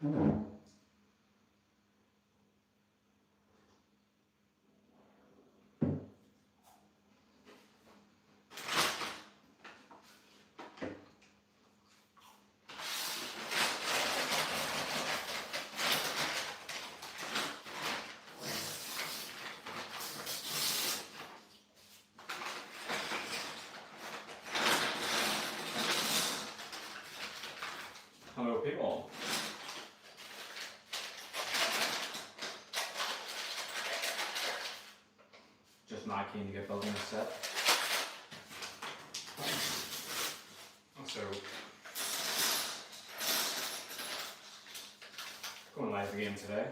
Hello people. Just not keen to get building a set. So going live again today.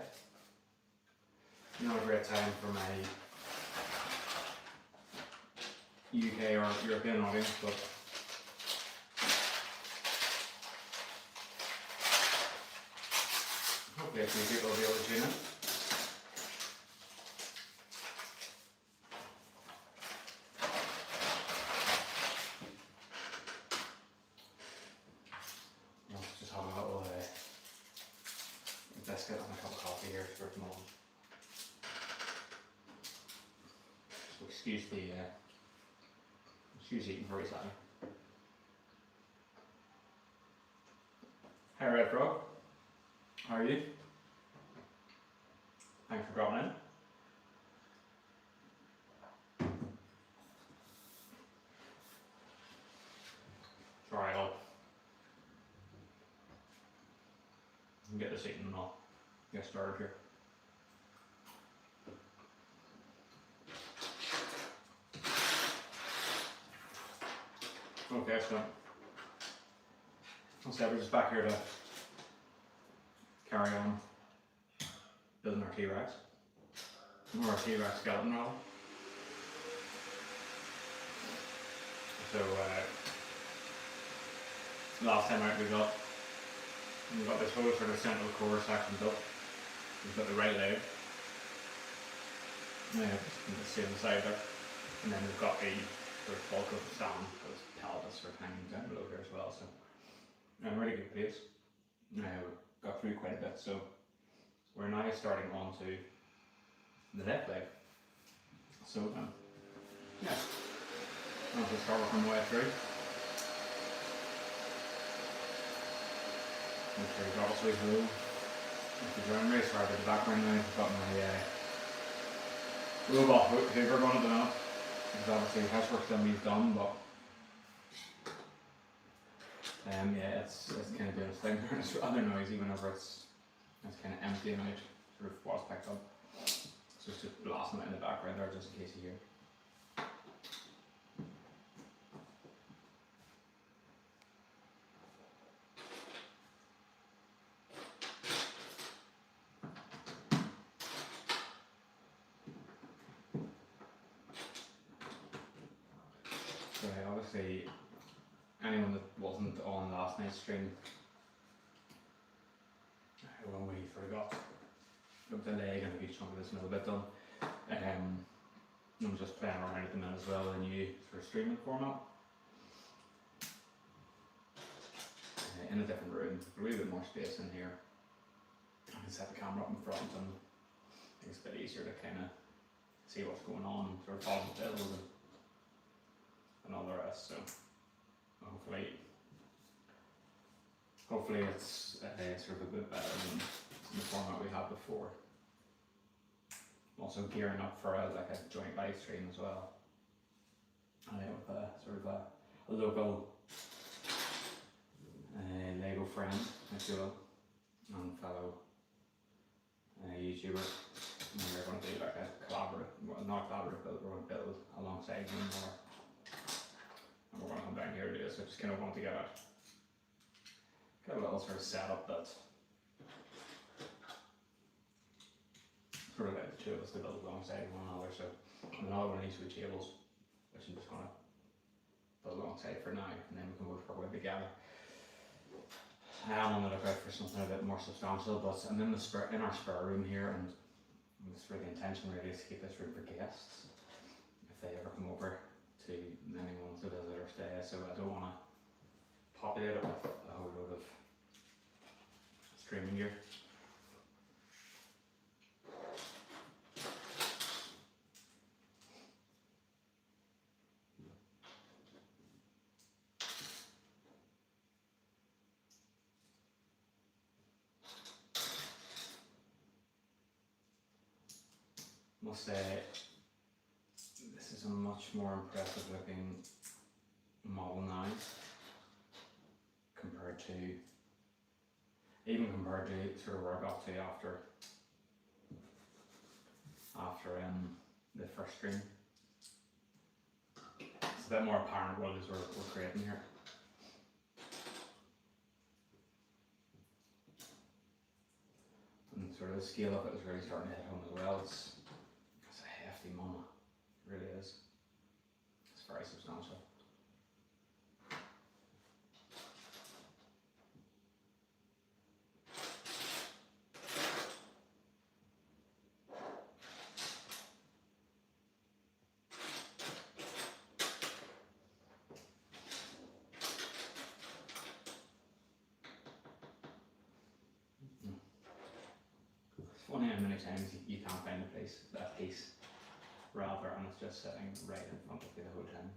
Not a great time for my UK or European audience, but hopefully a few people will be able to tune in. Just having a little biscuit and a cup of coffee here for tomorrow. So excuse eating very slightly. Hi Red Frog, how are you? Thanks for dropping in. Alright, I'll get this eaten and I'll get started here. Okay, so we're just back here to carry on building our T-Rex, or our T-Rex skeleton rather. So last time out we got this whole sort of central core section built. We've got the right leg, the same side there, and then we've got the sort of bulk of the stand, those pelvis sort of hanging down below here as well. So really good place. We've got through quite a bit, so we're now starting on to the left leg. So yeah, I'll just start working my way through. Make sure you got all the way through. If the drone race, sorry about the background now, I've got my robot hoover going at the minute. Because obviously housework's done, but yeah, it's kind of doing its thing. It's rather noisy whenever it's kind of empty and out, sort of what's picked up. So it's just blasting it in the background there just in case you hear. So obviously anyone that wasn't on last night's stream, when we forgot the leg and a good chunk of this middle bit done, I'm just playing around at the minute as well with a new sort of streaming format. In a different room, a wee bit more space in here. I can set the camera up in front and it's a bit easier to kind of see what's going on and sort of follow the build and all the rest. So hopefully it's sort of a bit better than the format we had before. Also gearing up for a joint live stream as well. With a sort of a local Lego friend, if you will, and fellow YouTuber. And we're going to do like a collaborative, well, not collaborative build, we're going to build alongside him more. And we're going to come down here to do this. So just kind of want to get a little sort of setup that sort of like the two of us to build alongside one another. So I'm another one of these two tables, which I'm just going to build alongside for now, and then we can work our way together. I am on the lookout for something a bit more substantial, but I'm in our spare room here, and it's really the intention really is to keep this room for guests if they ever come over to anyone to visit or stay. So I don't want to populate it with a whole load of streaming gear. Must say, this is a much more impressive looking model now compared to, sort of where I got to after the first stream. It's a bit more apparent what it is we're creating here. And sort of the scale of it is really starting to hit home as well. It's a hefty mama, it really is. It's very substantial. It's funny how many times you can't find a piece rather, and it's just sitting right in front of you the whole time.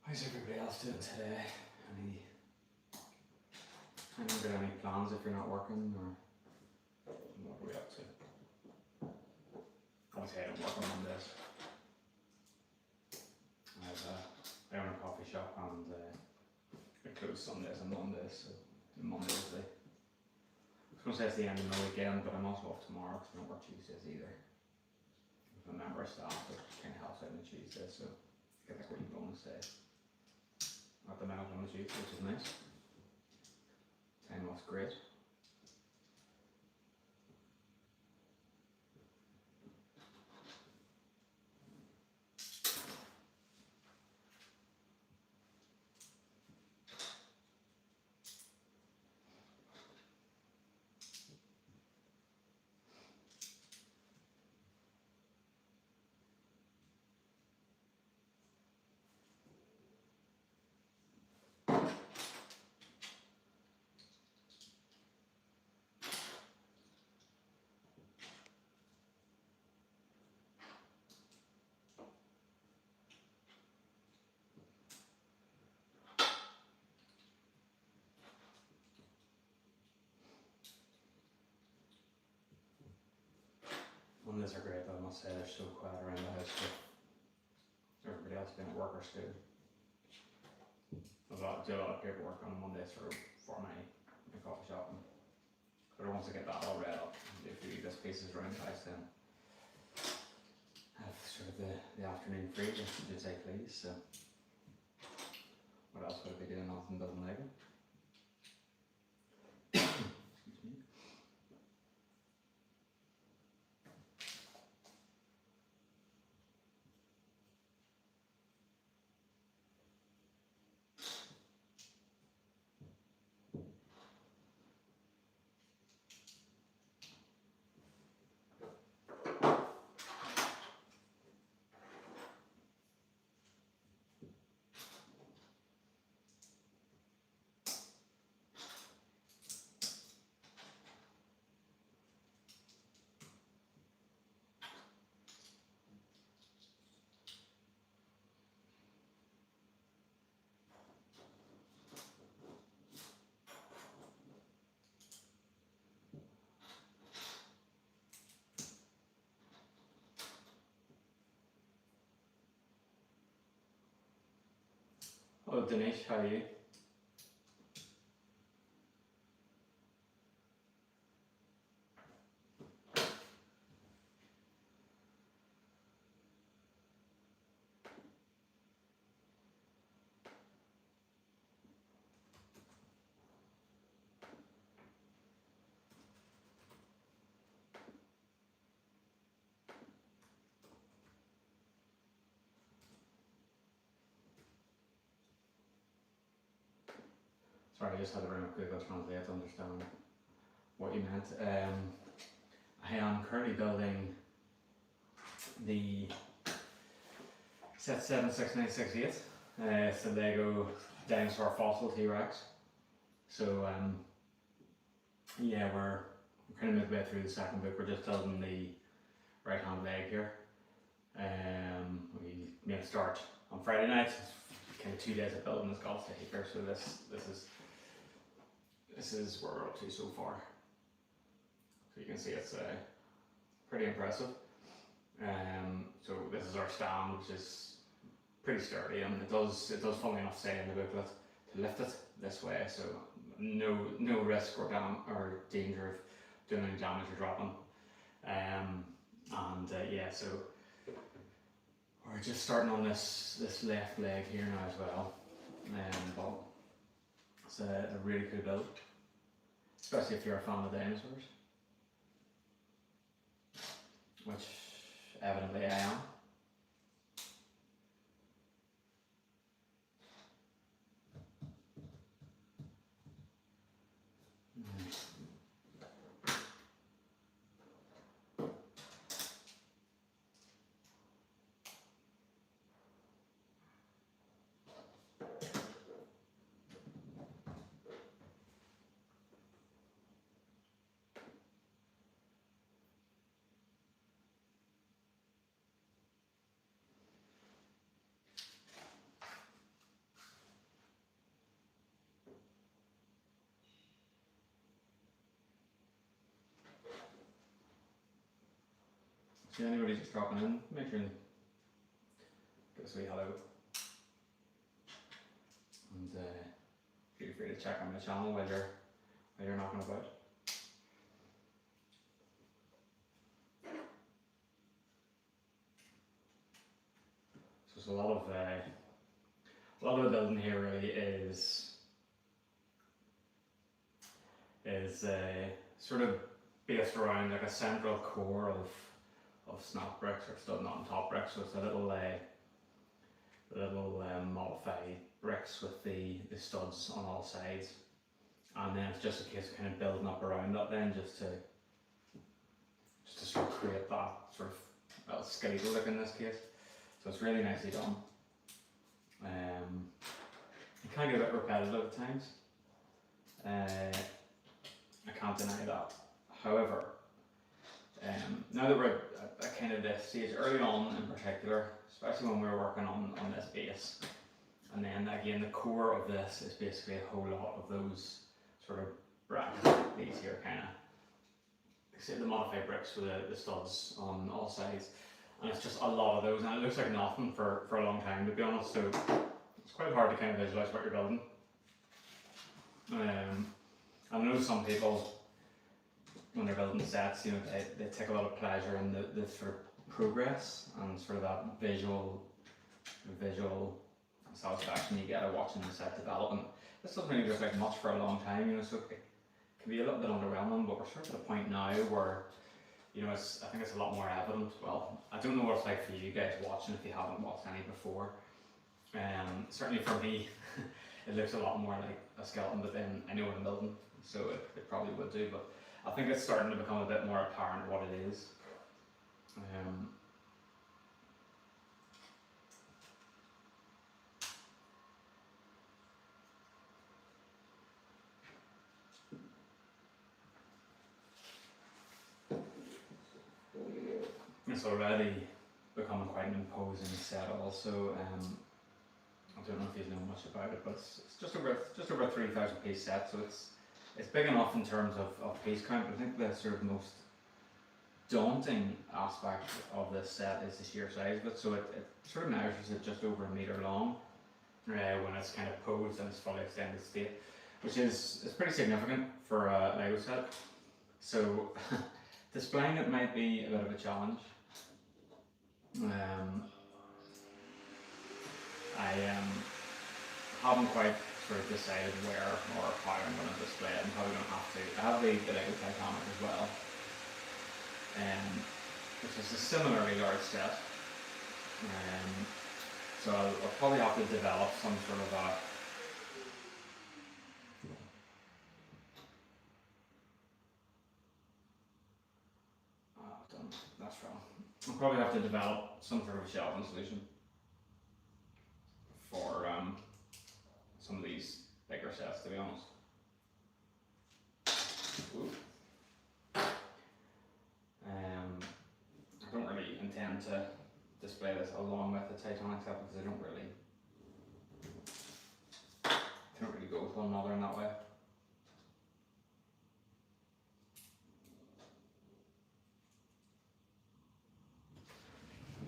How's everybody else doing today? Any plans if you're not working, or what are we up to? Obviously I don't work on Mondays. I own a coffee shop and it closes Sundays and Mondays, so Monday is I was going to say it's the end of the weekend, but I'm also off tomorrow because I don't work Tuesdays either. I'm a member of staff that kind of helps out on the Tuesday, so I get like a wee bonus day at the minute on the Tuesday, which is nice. Time off's great. Mondays are great though, I must say. They're so quiet around the house with everybody else being at work or school. I do a lot of paperwork on Mondays for my coffee shop. But once I get that all read up, if you this pieces around the house, then I have sort of the afternoon free, just to say please. So what else would I be doing? Nothing building Lego. Excuse me. Hello Dinesh, how are you? Sorry, I just had to bring up Google Translate to understand what you meant. I am currently building the set 76968. It's a Lego dinosaur fossil T-Rex. So yeah, we're kind of midway through the second book. We're just building the right hand leg here. We made a start on Friday night. It's kind of 2 days of building this golf here. So this is where we're up to so far. So you can see it's pretty impressive. So this is our stand, which is pretty sturdy, and it does funnily enough say in the booklet to lift it this way, so no risk or danger of doing any damage or dropping. Yeah, so we're just starting on this left leg here now as well. But it's a really cool build, especially if you're a fan of dinosaurs, which evidently I am. So anybody just dropping in, make sure and give us a wee hello. And feel free to check on my channel while you're knocking about. So it's a lot of the building here really is sort of based around like a central core of snap bricks or stud knot and top bricks. So it's a little modified bricks with the studs on all sides, and then it's just a case of kind of building up around that then just to sort of create that sort of skeletal look in this case. So it's really nicely done. It can get a bit repetitive at times. I can't deny that. However, now that we're at kind of this stage, early on in particular, especially when we were working on this base, and then again the core of this is basically a whole lot of those sort of brackets, these here kind of, the modified bricks with the studs on all sides, and it's just a lot of those, and it looks like nothing for a long time, to be honest, so it's quite hard to kind of visualise what you're building. I know some people, when they're building sets, you know, they take a lot of pleasure in the sort of progress and sort of that visual satisfaction you get out of watching the set develop. And this doesn't really look like much for a long time, you know, so it can be a little bit underwhelming, but we're sort of at a point now where, you know, I think it's a lot more evident. Well, I don't know what it's like for you guys watching if you haven't watched any before. Certainly for me, it looks a lot more like a skeleton, but then I know what I'm building, so it probably would do, but I think it's starting to become a bit more apparent what it is. It's already becoming quite an imposing set also. I don't know if you know much about it, but it's just over a 3,000 piece set, so it's big enough in terms of piece count, but I think the sort of most daunting aspect of this set is the sheer size of it. So it sort of measures it just over a metre long when it's kind of posed in its fully extended state, which is pretty significant for a Lego set. So displaying it might be a bit of a challenge. I haven't quite sort of decided where or how I'm going to display it. I'm probably going to have to. I have the Lego Titanic as well, which is a similarly large set. So I'll probably have to develop some sort of a that's wrong. I'll probably have to develop some sort of shelving solution for some of these bigger sets, to be honest. Ooh. I don't really intend to display this along with the Titanic set because they don't really go with one another in that way.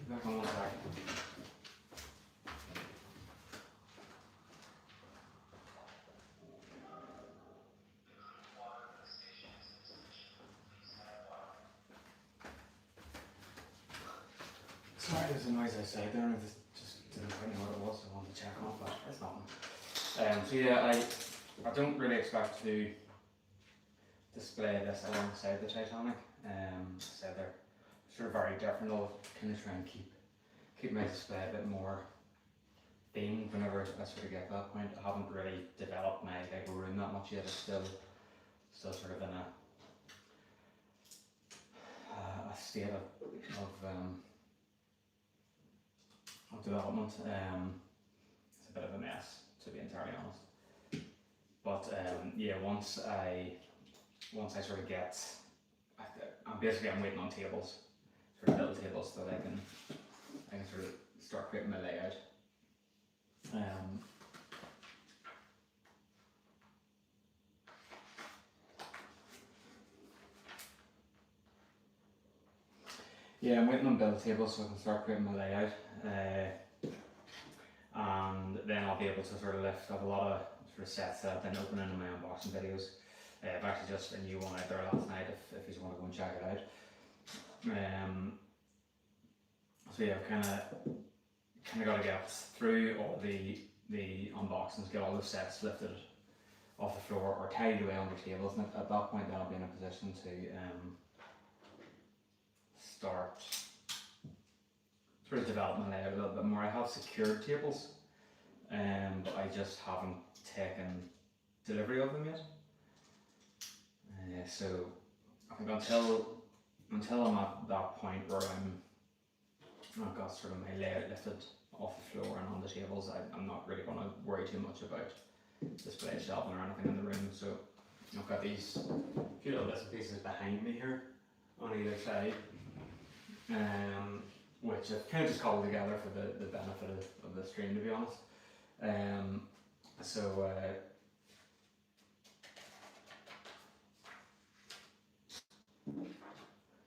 Back on one second. Sorry, there's a noise outside there, and I just didn't quite know what it was, so I wanted to check on it, but it's nothing. So yeah, I don't really expect to display this alongside the Titanic. So they're sort of very different. I'll kind of try and keep my display a bit more themed whenever I sort of get to that point. I haven't really developed my room that much yet. It's still sort of in a state of development. It's a bit of a mess, to be entirely honest. But yeah, once I sort of get, I'm waiting on tables, sort of build tables so that I can sort of start creating my layout. Yeah, I'm waiting on build tables so I can start creating my layout, and then I'll be able to sort of lift up a lot of sort of sets that I've been opening in my unboxing videos. I've actually just a new one out there last night if you want to go and check it out. So yeah, I've kind of got to get through all the unboxings, get all the sets lifted off the floor or tied away on the tables, and at that point then I'll be in a position to start sort of develop my layout a little bit more. I have secured tables, but I just haven't taken delivery of them yet. So I think until I'm at that point where I've got sort of my layout lifted off the floor and on the tables, I'm not really going to worry too much about display shelving or anything in the room. So I've got these few little bits and pieces behind me here on either side, which I've kind of just cobbled together for the benefit of the stream, to be honest.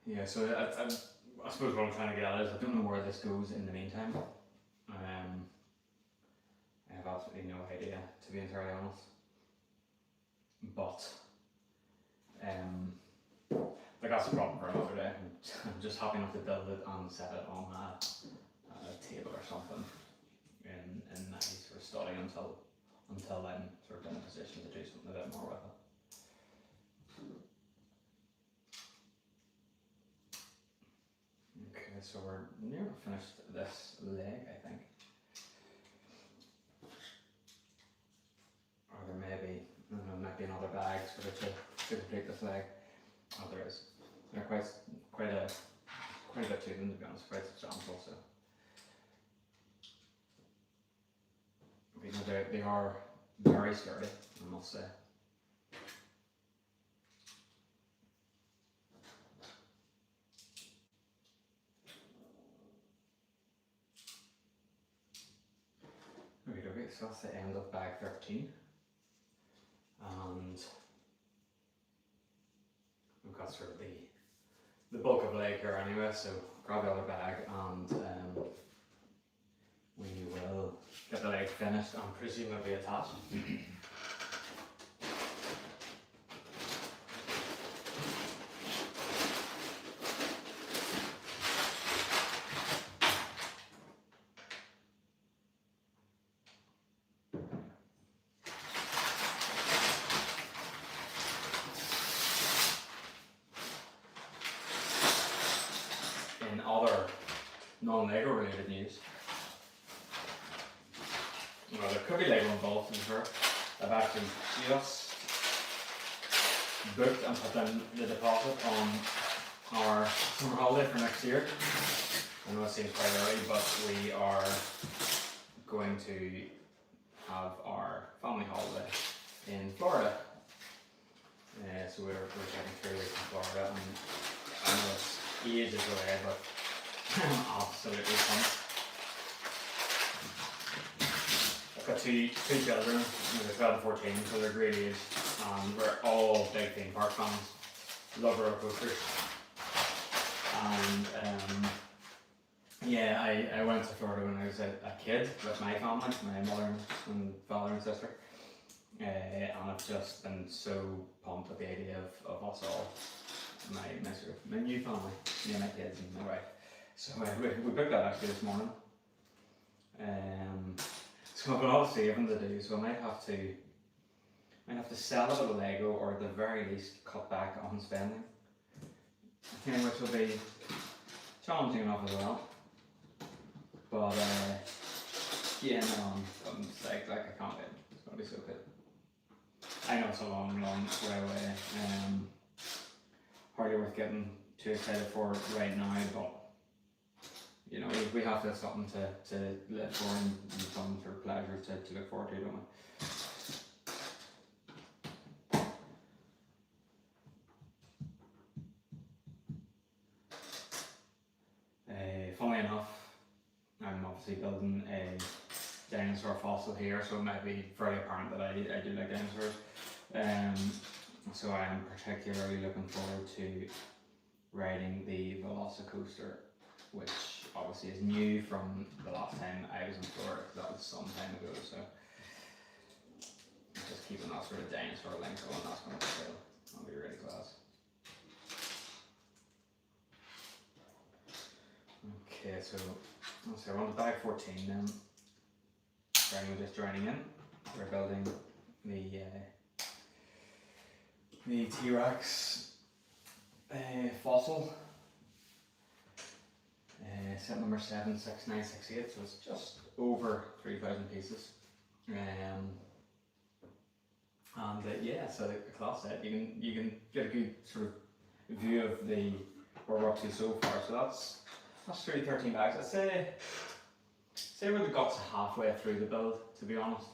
Yeah, so I suppose what I'm trying to get at is I don't know where this goes in the meantime. I have absolutely no idea, to be entirely honest. But like that's a problem for another day. I'm just happy enough to build it and set it on a table or something in my sort of study until I'm sort of in a position to do something a bit more with it. Okay, so we're nearly finished this leg, I think. Or there may be, might be another bag sort of to complete this leg. Oh, there is. They're quite a bit to them, to be honest, quite substantial. So they are very sturdy, I must say. Okay, so that's the end of bag 13, and we've got sort of the bulk of the leg here anyway, so grab the other bag and we will get the leg finished and presumably attached. In other non-Lego related news, well, there could be Lego involved in here. I've actually just booked and put in the deposit on our summer holiday for next year. I know it seems quite early, but we are going to have our family holiday in Florida. So we're taking 3 weeks in Florida, and I know it's ages away, but I'm absolutely pumped. I've got two children, they're 12 and 14, so they're great age, and we're all big theme park fans. Love roller coasters. And yeah, I went to Florida when I was a kid with my family, my mother and father and sister. And I've just been so pumped with the idea of us all, my new family, me and my kids and my wife. So we booked that actually this morning. So I've got all the saving to do, so I might have to sell a bit of Lego, or at the very least cut back on spending. Which will be challenging enough as well. But yeah, no, I'm psyched, like I can't wait. It's gonna be so good. I know it's a long way away. Hardly worth getting too excited for right now, but you know, we have to have something to live for and some sort of pleasure to look forward to, don't we? Funnily enough, I'm obviously building a dinosaur fossil here, so it might be fairly apparent that I do like dinosaurs. So I am particularly looking forward to riding the Velocicoaster, which obviously is new from the last time I was in Florida, because that was some time ago. So just keeping that sort of dinosaur link going, that's going to be cool. That'll be really class. Okay, so we're on to bag 14 then. For anyone just joining in, we're building the T-Rex fossil, set number 76968, so it's just over 3,000 pieces. Yeah, so a class set. You can get a good sort of view of where we're up to so far. So that's 13 bags. I'd say we're the guts halfway through the build, to be honest.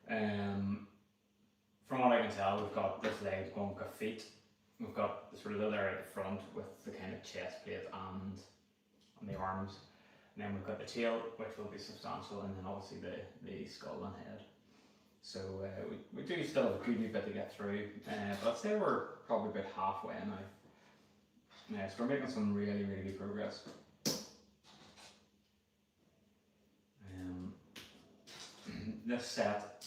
From what I can tell, we've got this leg going, we've got feet, we've got the sort of little area at the front with the kind of chest plate and the arms, and then we've got the tail, which will be substantial, and then obviously the skull and head. So we do still have a good wee bit to get through, but I'd say we're probably about halfway now. So we're making some really good progress. This set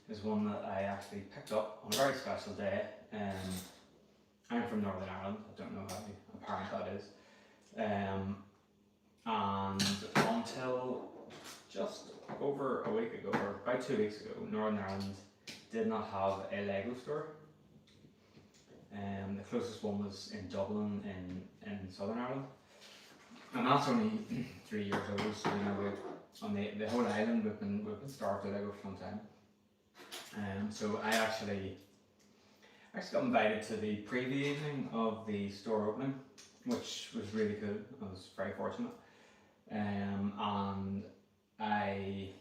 is one that I actually picked up on a very special day. I'm from Northern Ireland, I don't know how apparent that is. And until just over a week ago, or about 2 weeks ago, Northern Ireland did not have a Lego store. The closest one was in Dublin in Southern Ireland. And that's only 3 years old, so you know, on the whole island we've been starved of Lego for some time. So I actually got invited to the preview evening of the store opening, which was really cool. I was very fortunate. And I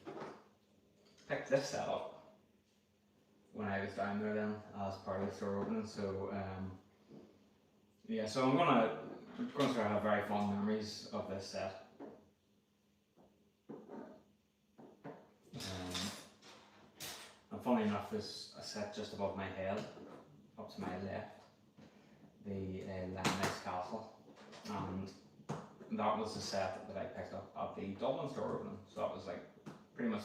picked this set up when I was down there then as part of the store opening. So yeah, so I'm gonna sort of have very fond memories of this set. And funny enough, there's a set just above my head, up to my left, the Lioness Castle, and that was the set that I picked up at the Dublin store opening. So that was like pretty much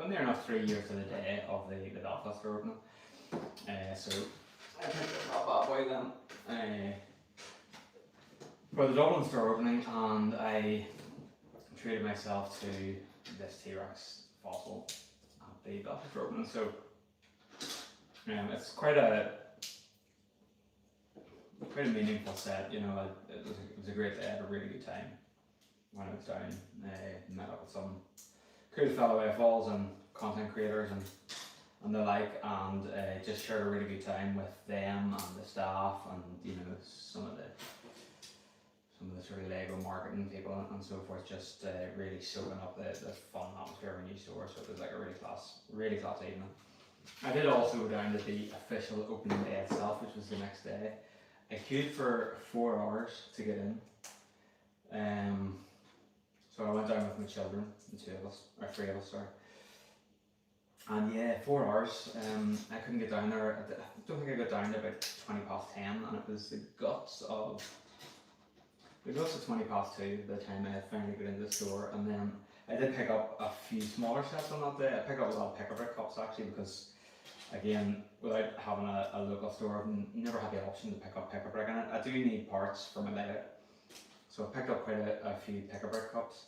near enough 3 years to the day of the Belfast store opening. So I picked up that way then for the Dublin store opening, and I treated myself to this T-Rex fossil at the Belfast store opening. So it's quite a meaningful set. You know, it was a great day. I had a really good time when I was down. Met up with some cool fellow AFLs and content creators, and and the like, and just shared a really good time with them and the staff, and some of the sort of Lego marketing people and so forth, just really soaking up the fun atmosphere of a new store. So it was like a really class evening. I did also go down to the official opening day itself, which was the next day. I queued for 4 hours to get in. So I went down with my children, the 2 of us, or 3 of us, sorry. And yeah, 4 hours. I couldn't get down there. I don't think I got down there about 20 past 10, and it was the guts of 20 past 2 by the time I finally got into the store. And then I did pick up a few smaller sets on that day. I picked up a lot of pick-a-brick cups actually, because again, without having a local store, I've never had the option to pick up pick-a-brick, and I do need parts for my layout. So I picked up quite a few pick-a-brick cups.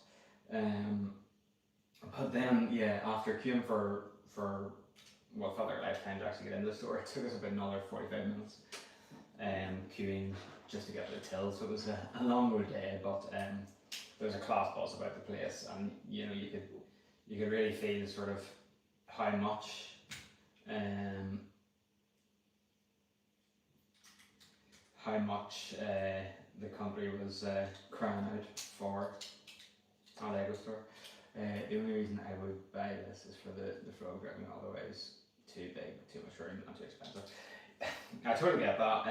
But then, yeah, after queuing for what felt like a lifetime to actually get into the store, it took us about another 45 minutes queuing just to get to the till. So it was a long old day, but there was a class buzz about the place, and you could really feel sort of how much the country was crying out for a Lego store. The only reason I would buy this is for the frog dragon, otherwise too big, too much room, and too expensive. I totally get that.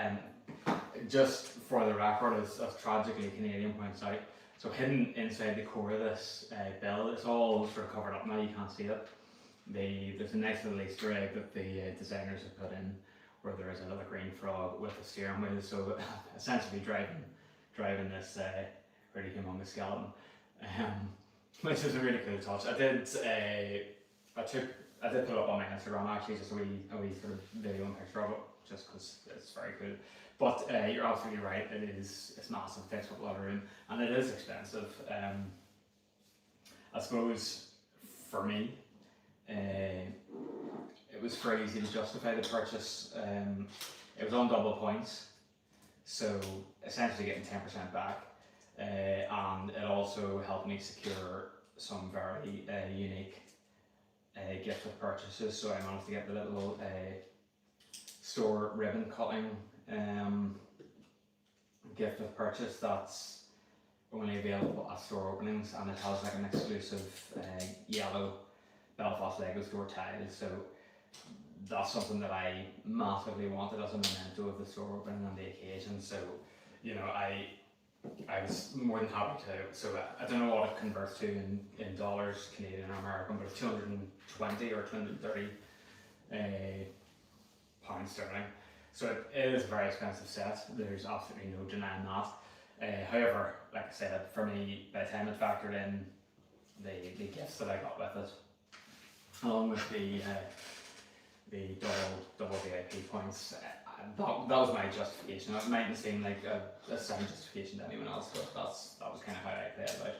Just for the record, as tragically Canadian points out, so hidden inside the core of this build, it's all sort of covered up now, you can't see it. There's a nice little Easter egg that the designers have put in, where there is a little green frog with a steering wheel, so essentially driving this really humongous skeleton. Which is a really cool touch. I did put it up on my Instagram actually, just a wee sort of video and picture of it, just because it's very cool. But you're absolutely right, it's massive, it takes up a lot of room, and it is expensive. I suppose for me, it was very easy to justify the purchase. It was on double points, so essentially getting 10% back. And it also helped me secure some very unique gift with purchases. So I managed to get the little store ribbon cutting gift with purchase that's only available at store openings, and it has like an exclusive yellow Belfast Lego store tile. So that's something that I massively wanted as a memento of the store opening and the occasion. So I was more than happy to. So I don't know what it converts to in dollars, Canadian or American, but it's 220 or 230 pounds sterling. So it is a very expensive set. There's absolutely no denying that. However, like I said, for me, by the time it factored in the gifts that I got with it, along with the double VIP points, that was my justification. It mightn't seem like a sound justification to anyone else, but that was kind of how I played it out.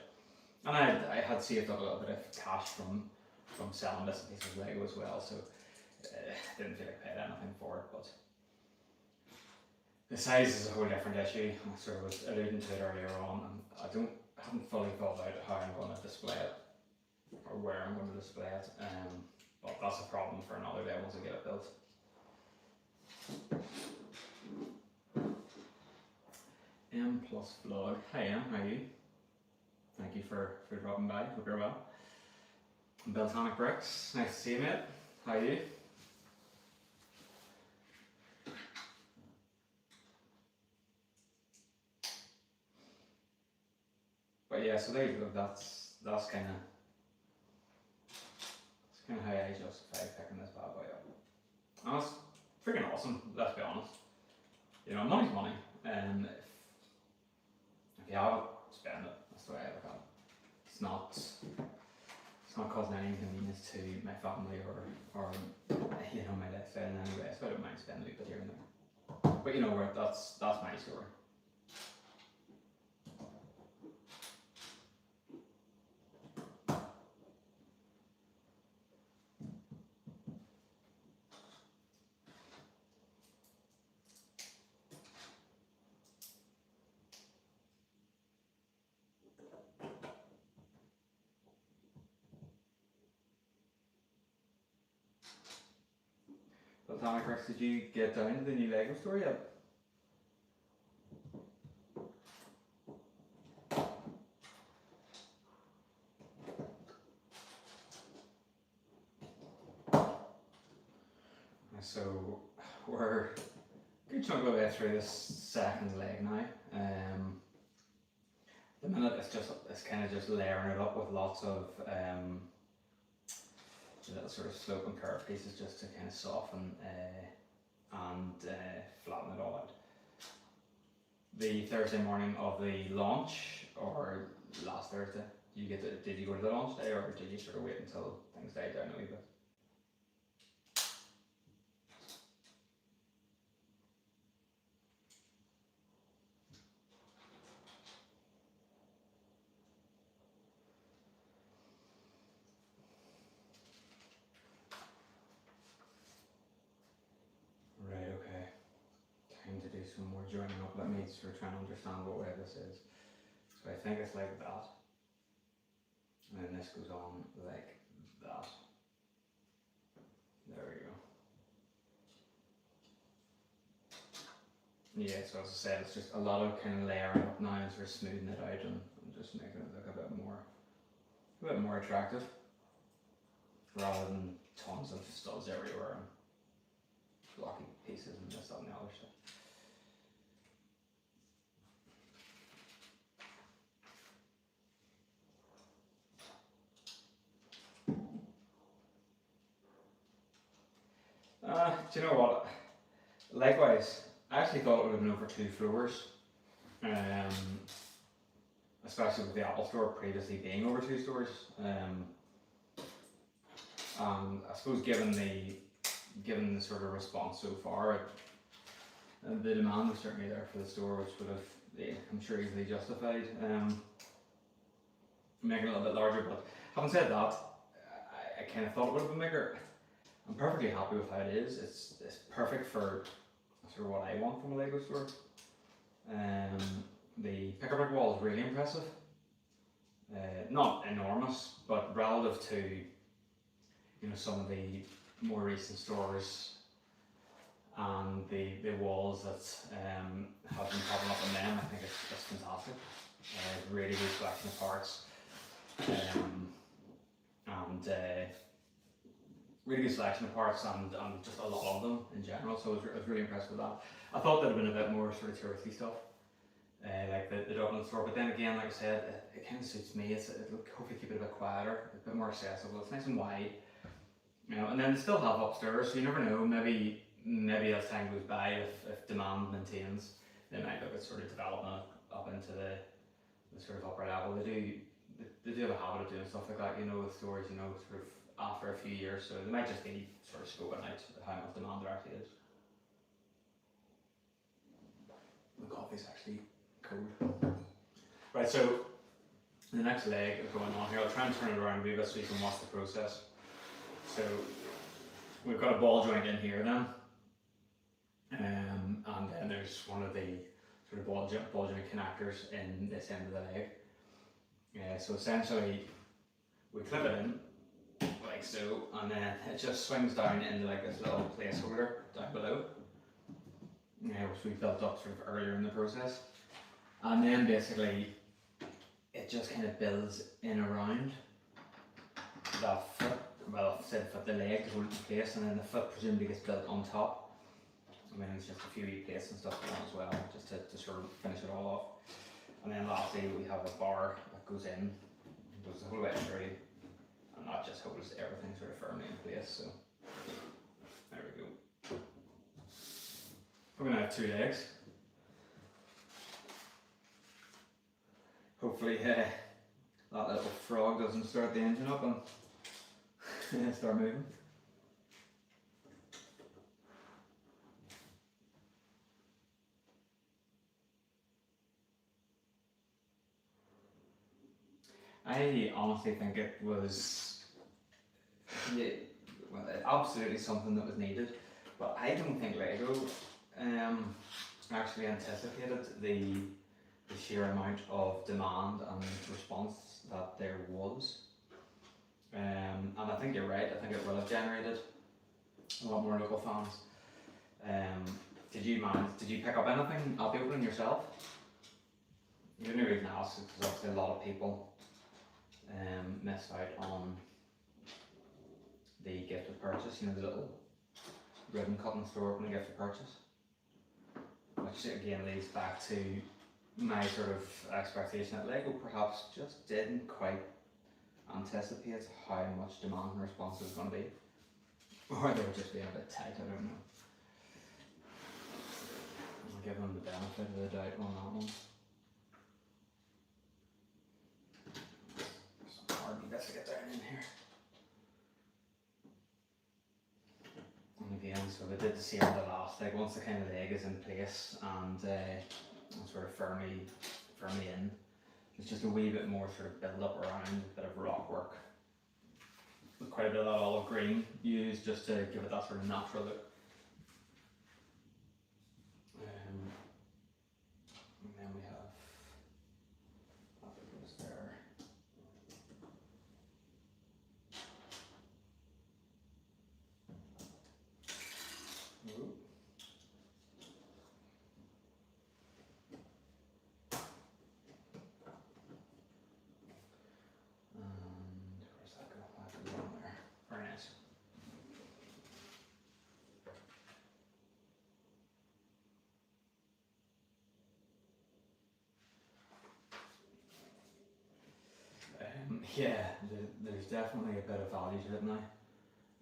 And I had saved up a little bit of cash from selling this piece of Lego as well, so didn't feel like I paid anything for it. But the size is a whole different issue. I sort of was alluding to it earlier on, and I haven't fully thought out how I'm going to display it or where I'm going to display it. But that's a problem for another day once I get it built. M plus vlog. Hi Em, how are you? Thank you for dropping by. Hope you're well. Beltonic Bricks, nice to see you, mate. How are you? But yeah, so there you go. That's kind of how I justify picking this bad boy up. And it's freaking awesome. Let's be honest. Money's money, and if you have it, spend it. That's the way I look at it. It's not causing any inconvenience to my family or my lifestyle in any way. So I don't mind spending a bit here and there. But that's my story. Botanic Works, did you get down to the new Lego store yet? So we're a good chunk of the way through this second leg now. The minute it's kind of just layering it up with lots of little sort of slope and curve pieces just to kind of soften and flatten it all out. The Thursday morning of the launch, or last Thursday, did you go to the launch day, or did you sort of wait until things died down a wee bit? Right, okay. Time to do some more joining up. Let me sort of try and understand what way this is. So I think it's like that. And then this goes on like that. There we go. Yeah, so as I said, it's just a lot of kind of layering up now and sort of smoothing it out and just making it look a bit more attractive, rather than tons of studs everywhere and blocky pieces and this, that and the other stuff. Do you know what? Likewise, I actually thought it would have been over 2 floors, especially with the Apple Store previously being over 2 stores. And I suppose given the sort of response so far, the demand was certainly there for the store, which would have, I'm sure, easily justified making it a little bit larger. But having said that, I kind of thought it would have been bigger. I'm perfectly happy with how it is. It's perfect for sort of what I want from a Lego store. The pick-a-brick wall is really impressive. Not enormous, but relative to some of the more recent stores and the walls that have been popping up on them, I think it's fantastic. Really good selection of parts, and really good selection of parts and just a lot of them in general. So I was really impressed with that. I thought there'd have been a bit more sort of touristy stuff, like the Dublin store. But then again, like I said, it kind of suits me. It'll hopefully keep it a bit quieter, a bit more accessible. It's nice and wide. And then they still have upstairs, so you never know, maybe as time goes by, if demand maintains, they might look at sort of developing it up into the sort of upper level. They do have a habit of doing stuff like that, with stores, sort of after a few years, so they might just be sort of scoping out how much demand there actually is. The coffee's actually cold. Right, so the next leg is going on here. I'll try and turn it around a wee bit so you can watch the process. So we've got a ball joint in here then, and then there's one of the sort of ball joint connectors in this end of the leg. So essentially we clip it in like so, and then it just swings down into like this little placeholder down below, which we built up sort of earlier in the process, and then basically it just kind of builds in around that foot. Well, I've said foot, the leg to hold it in place, and then the foot presumably gets built on top. I mean, it's just a few plates and stuff on as well, just to sort of finish it all off. And then lastly, we have a bar that goes in, goes the whole way through, and that just holds everything sort of firmly in place. So there we go. We're going to have 2 legs. Hopefully, that little frog doesn't start the engine up and start moving. I honestly think it was, absolutely something that was needed, but I don't think Lego actually anticipated the sheer amount of demand and response that there was. And I think you're right, I think it will have generated a lot more local fans. Did you pick up anything at the opening yourself? The only reason I ask is because obviously a lot of people missed out on the gift of purchase, you know, the little ribbon cutting store opening gift of purchase. Which again leads back to my sort of expectation that Lego perhaps just didn't quite anticipate how much demand and response was going to be. Or they were just being a bit tight, I don't know. I'll give them the benefit of the doubt on that one. Some hard bits to get down in here. And again, so they did the same with the last leg. Once the kind of leg is in place and sort of firmly in, it's just a wee bit more sort of build up around, a bit of rock work. With quite a bit of that olive green used just to give it that sort of natural look. And then we have that bit goes there. Ooh. Where's that go? That goes on there. Very nice. Yeah, there's definitely a bit of value to it now.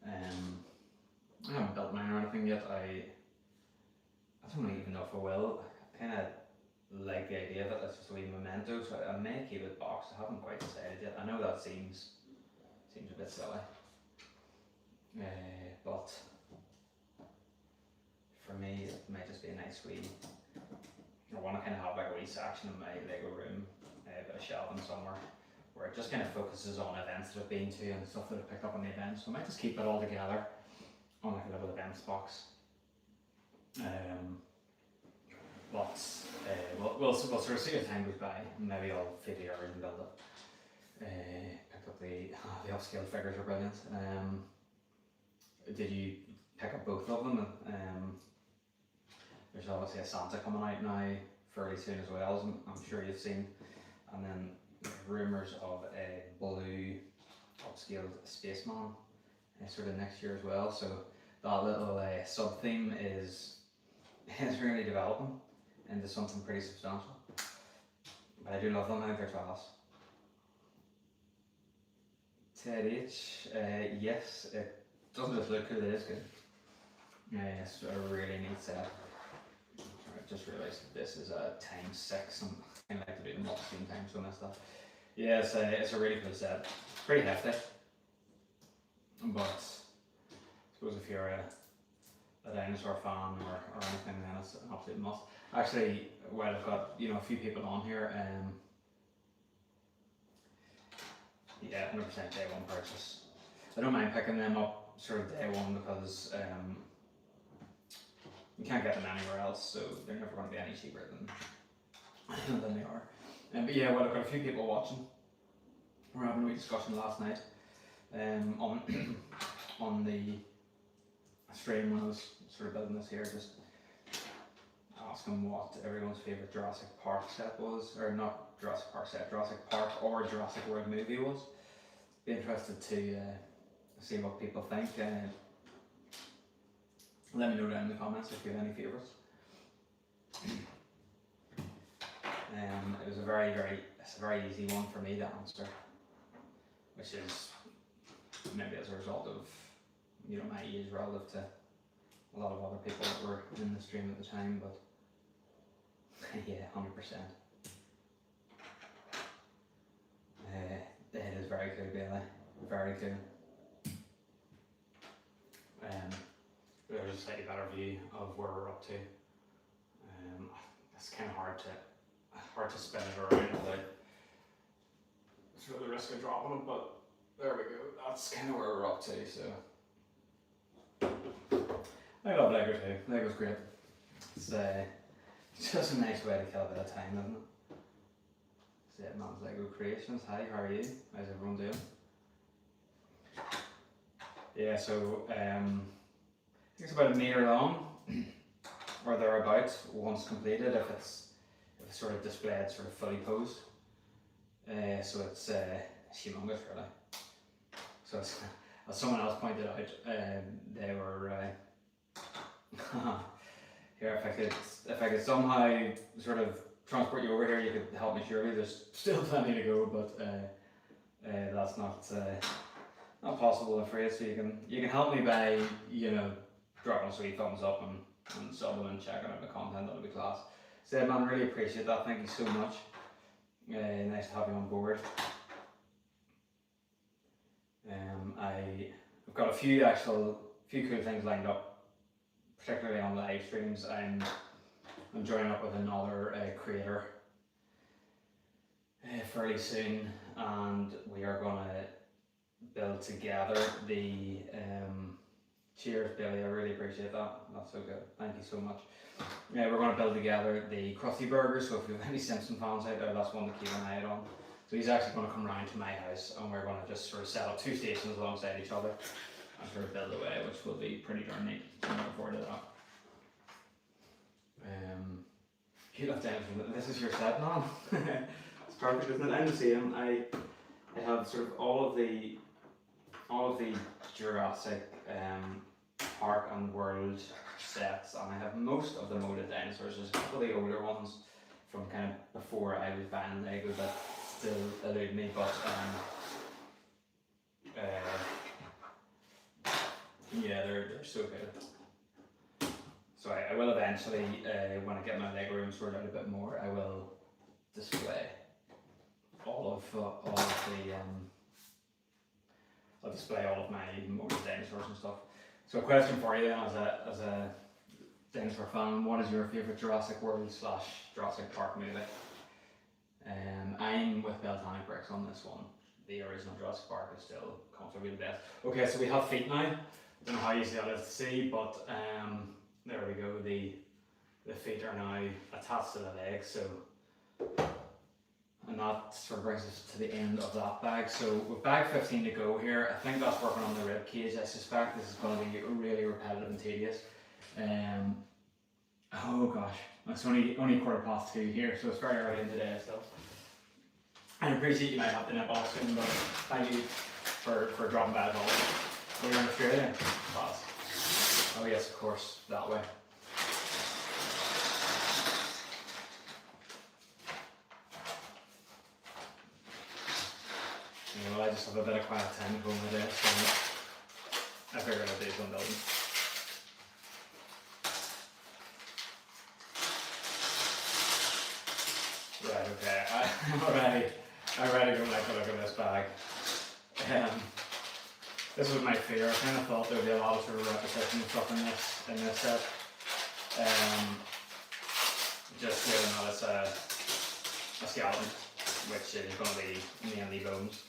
I haven't built mine or anything yet. I don't even know if I will. I kind of like the idea of it. It's just a wee memento, so I may keep it boxed. I haven't quite decided yet. I know that seems a bit silly, but for me it might just be a nice wee. I want to kind of have like a wee section in my Lego room, a bit of shelving somewhere, where it just kind of focuses on events that I've been to and stuff that I've picked up on the events. So I might just keep it all together on like a little events box. But we'll sort of see as time goes by. Maybe I'll figure out and build it. Picked up the upscale figures are brilliant. Did you pick up both of them? There's obviously a Santa coming out now fairly soon as well, as I'm sure you've seen. And then there's rumours of a blue upscaled spaceman sort of next year as well. So that little sub theme is really developing into something pretty substantial. But I do love them, I think they're class. Ted H, yes, it doesn't just look good, it is good. It's a really neat set. I just realised this is a ×6, and I like to do them all at the same time, so I messed up. Yeah, it's a really cool set. It's pretty hefty, but I suppose if you're a dinosaur fan or anything, then it's an absolute must. Actually, while I've got a few people on here, yeah, 100% day one purchase. I don't mind picking them up sort of day one because you can't get them anywhere else, so they're never going to be any cheaper than they are. But yeah, well, I've got a few people watching. We're having a wee discussion last night on the stream when I was sort of building this here, just asking what everyone's favourite Jurassic Park set was, or not Jurassic Park set, Jurassic Park or Jurassic World movie was. Be interested to see what people think. Let me know down in the comments if you have any favourites. It was a very easy one for me to answer, which is maybe as a result of my age relative to a lot of other people that were in the stream at the time, but yeah, 100%. It is very cool, Bailey. Very cool. There's a slightly better view of where we're up to. It's kind of hard to spin it around without sort of the risk of dropping it, but there we go. That's kind of where we're up to. So I love Lego too. Lego's great. It's just a nice way to kill a bit of time, isn't it? It's Man's Lego Creations. Hi, how are you? How's everyone doing? Yeah, so I think it's about 1 metre long. or thereabouts once completed if it's sort of displayed sort of fully posed. So it's humongous really. So it's, as someone else pointed out, they were here. If I could somehow sort of transport you over here, you could help me. Surely there's still plenty to go, but that's not possible, I'm afraid. So you can help me by dropping us a wee thumbs up and subbing and checking out the content. That'll be class. So man, really appreciate that. Thank you so much. Nice to have you on board. I've got a few cool things lined up, particularly on live streams. I'm joining up with another creator fairly soon, and we are going to build together the cheers, Billy. I really appreciate that. That's so good. Thank you so much. We're going to build together the Krusty Burger. So if you have any Simpson fans out there, that's one to keep an eye on. So he's actually going to come round to my house, and we're going to just sort of set up 2 stations alongside each other and sort of build away, which will be pretty darn neat. I'm looking forward to that. You left down from this is your set, man. It's perfect, isn't it? I'm the same. I have sort of all of the Jurassic Park and World sets, and I have most of the molded dinosaurs. There's a couple of the older ones from kind of before I was buying Lego that still elude me, but yeah, they're so good. So I will eventually, when I get my Lego room sorted out a bit more, I will display all of the I'll display all of my molded dinosaurs and stuff. So a question for you then, as a dinosaur fan, what is your favourite Jurassic World / Jurassic Park movie? I'm with Beltanic Bricks on this one. The original Jurassic Park is still comfortably the best. Okay, so we have feet now. I don't know how easy that is to see, but there we go. The feet are now attached to the legs, so and that sort of brings us to the end of that bag. So with bag 15 to go here, I think that's working on the rib cage. I suspect this is going to be really repetitive and tedious. Oh gosh, it's only 2:15 here, so it's very early in the day still. I appreciate you might have to nip off soon, but thank you for dropping by at all. We're in Australia. Class. Oh yes, of course, that way. You know, I just have a bit of quiet time at home today, so I figured I'd do some building. Right, okay, I already don't like the look of this bag. This was my fear. I kind of thought there would be a lot of sort of repetition and stuff in this set. Just given that it's a skeleton, which is going to be mainly bones.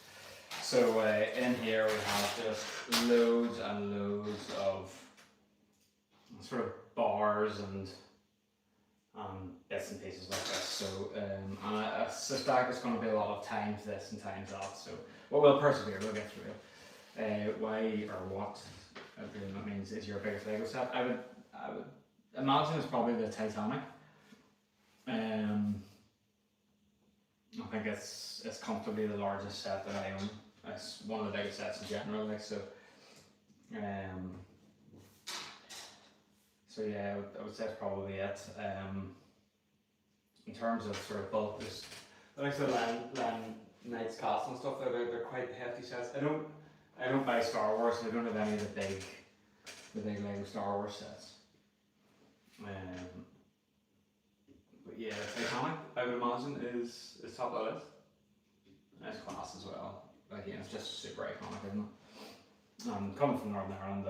So in here we have just loads and loads of sort of bars and bits and pieces like this. So and I suspect it's going to be a lot of times this and times that. So we'll persevere. We'll get through it. Why or what? That means is your biggest Lego set? I would imagine it's probably the Titanic. I think it's comfortably the largest set that I own. It's one of the biggest sets in general, like so. So yeah, I would say it's probably it. In terms of sort of bulk, there's like the Land Knight's Castle and stuff. They're quite hefty sets. I don't buy Star Wars, so I don't have any of the big Lego Star Wars sets. But yeah, Titanic, I would imagine, is top of the list. Nice class as well. Again, it's just super iconic, isn't it? Coming from Northern Ireland,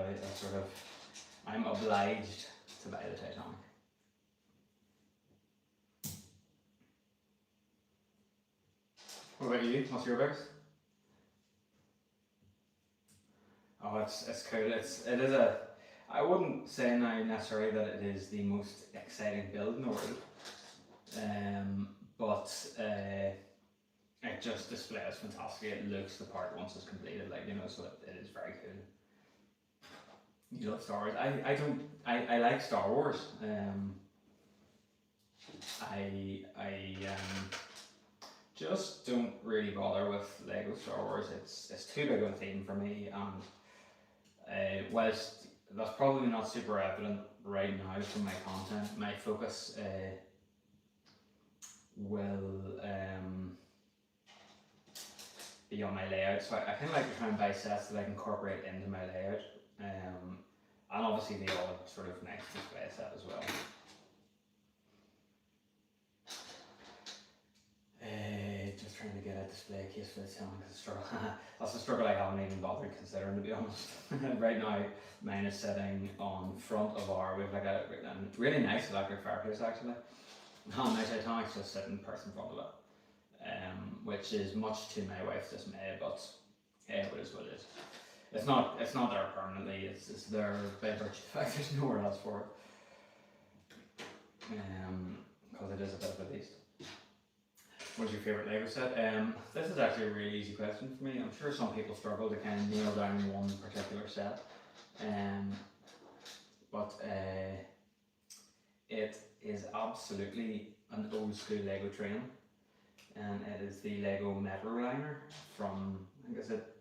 I'm obliged to buy the Titanic. What about you? What's your biggest? Oh, it's cool. It is a. I wouldn't say now necessarily that it is the most exciting build in the world, but it just displays fantastically. It looks the part once it's completed, like so it is very cool. You love Star Wars. I don't. I like Star Wars. I just don't really bother with Lego Star Wars. It's too big of a theme for me, and whilst that's probably not super evident right now from my content, my focus will be on my layout. So I kind of like to try and buy sets that I can incorporate into my layout, and obviously the odd sort of nice display set as well. Just trying to get a display case for the ceiling because that's a struggle I haven't even bothered considering, to be honest. Right now, mine is sitting on front of we have like a really nice electric fireplace actually. And my Titanic's just sitting in front of it, which is much to my wife's dismay, but hey, it is what it is. It's not there permanently. It's there by virtue of the fact there's nowhere else for it. Because it is a bit of a beast. What's your favourite Lego set? This is actually a really easy question for me. I'm sure some people struggle to kind of nail down one particular set. But it is absolutely an old school Lego train. And it is the Lego Metroliner from, I think, is it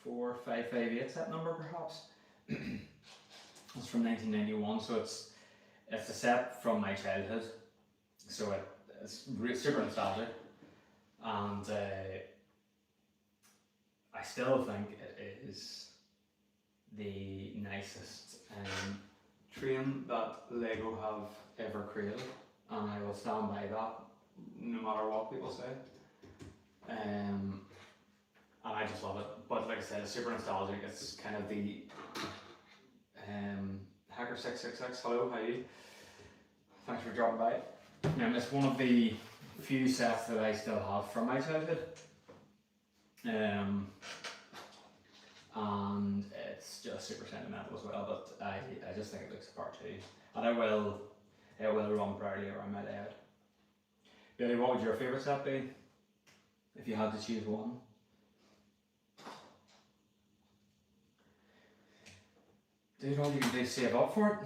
4558 set number perhaps? It's from 1991, so it's a set from my childhood. So it's super nostalgic. And I still think it is the nicest train that Lego have ever created, and I will stand by that no matter what people say. And I just love it. But like I said, it's super nostalgic. It's kind of the Hacker666. Hello, how are you? Thanks for dropping by. It's one of the few sets that I still have from my childhood, and it's just super sentimental as well. But I just think it looks the part too, and it will run proudly around my layout. Billy, what would your favourite set be if you had to choose one? Dude, all you can do is save up for it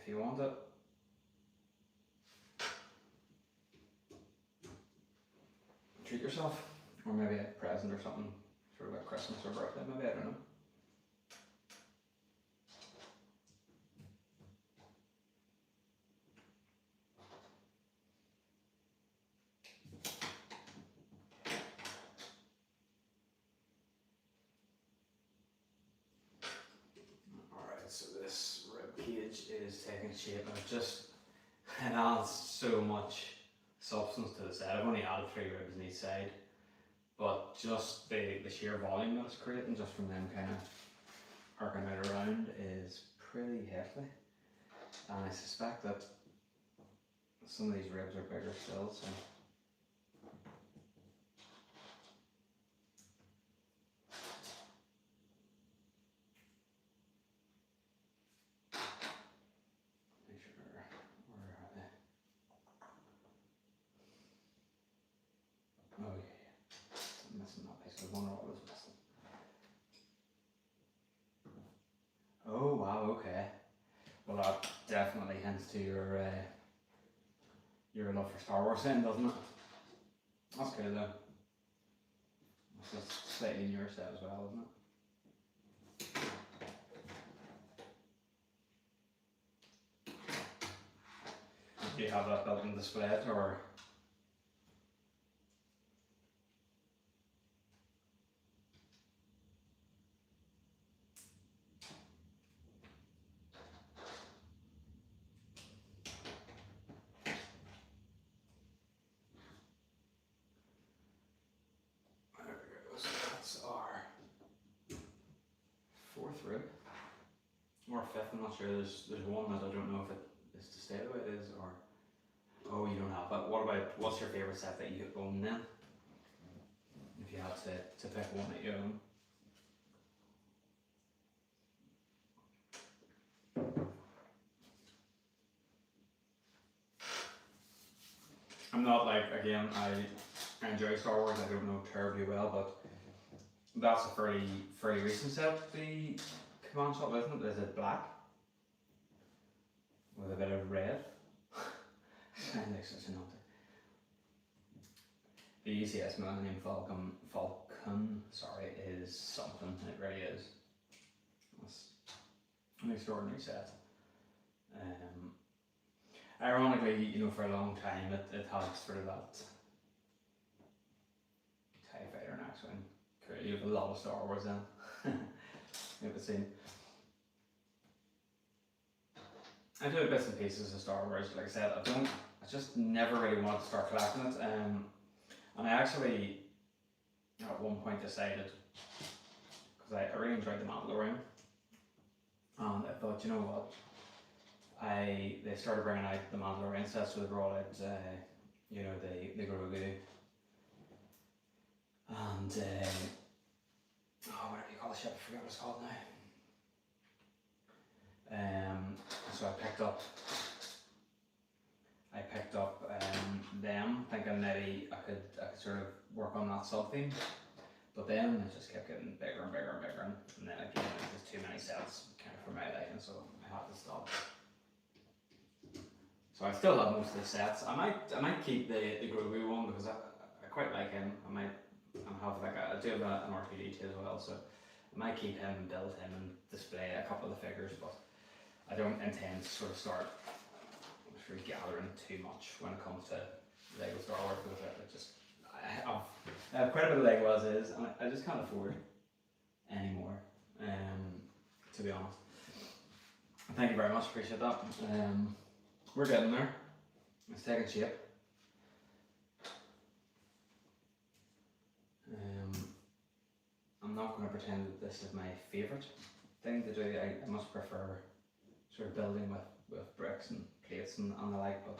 if you want it. Treat yourself, or maybe a present or something, sort of like Christmas or birthday, maybe, I don't know. Alright, so this rib cage is taking shape, and it adds so much substance to the set. I've only added 3 ribs on each side, but just the sheer volume that it's creating just from them kind of arcing out around is pretty hefty, and I suspect that some of these ribs are bigger still, so make sure where are they? Oh yeah, I'm missing that piece. I wonder what was missing. Oh wow, okay. Well, that definitely hints to your love for Star Wars then, doesn't it? That's good though. It's a slightly newer set as well, isn't it? Do you have that built in display or? Or 5th, I'm not sure. There's one that I don't know if it is to stay the way it is or. Oh, you don't have that. What's your favourite set that you own then? If you had to pick one that you own. I'm not like, again, I enjoy Star Wars, I don't know terribly well, but that's a fairly recent set. The command shop, isn't it? Is it black with a bit of red? Sounds like such an old. The ECS Millennium Falcon, sorry, is something. It really is. It's an extraordinary set. Ironically, you know, for a long time it had sort of that TIE Fighter and X-Wing. You have a lot of Star Wars in. It would seem. I do bits and pieces of Star Wars, like I said. I just never really wanted to start collecting it. And I actually, at one point, decided, because I really enjoyed The Mandalorian, and I thought, you know what, they started bringing out the Mandalorian sets, so they brought out, you know, the Grogu, and, whatever you call the ship, I forget what it's called now. So I picked up them, thinking maybe I could sort of work on that sub theme, but then it just kept getting bigger and bigger and bigger, and then again it was just too many sets kind of for my liking, so I had to stop. So I still have most of the sets. I might keep the Grogu one because I quite like him. I have like I do have an R2D2 as well, so I might keep him, build him, and display a couple of the figures, but I don't intend to sort of start gathering too much when it comes to Lego Star Wars, because I have quite a bit of Lego as is, and I just can't afford anymore, to be honest. Thank you very much, appreciate that. We're getting there. It's taking shape. I'm not going to pretend that this is my favourite thing to do. I much prefer sort of building with bricks and plates and the like, but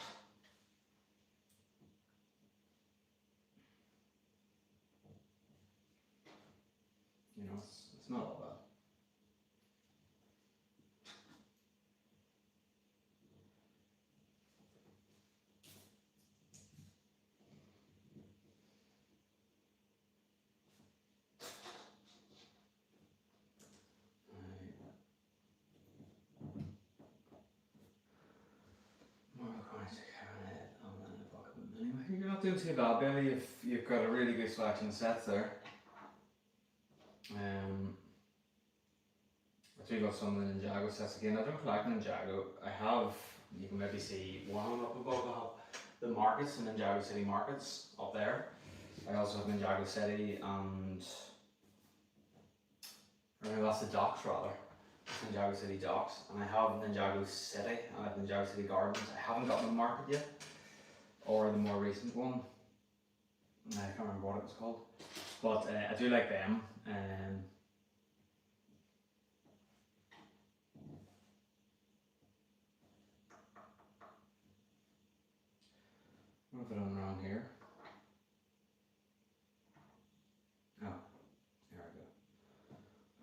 you know, it's not all bad. You're not doing too bad, Billy, if you've got a really good selection of sets there. I do got some of the Ninjago sets again. I don't collect Ninjago. I have, you can maybe see one up above. I have the markets, the Ninjago City markets up there. I also have Ninjago City and, or no, that's the docks rather. Ninjago City docks. And I have Ninjago City and I have Ninjago City Gardens. I haven't got the market yet, or the more recent one. I can't remember what it was called, but I do like them. What have I done wrong here? Oh, there we go.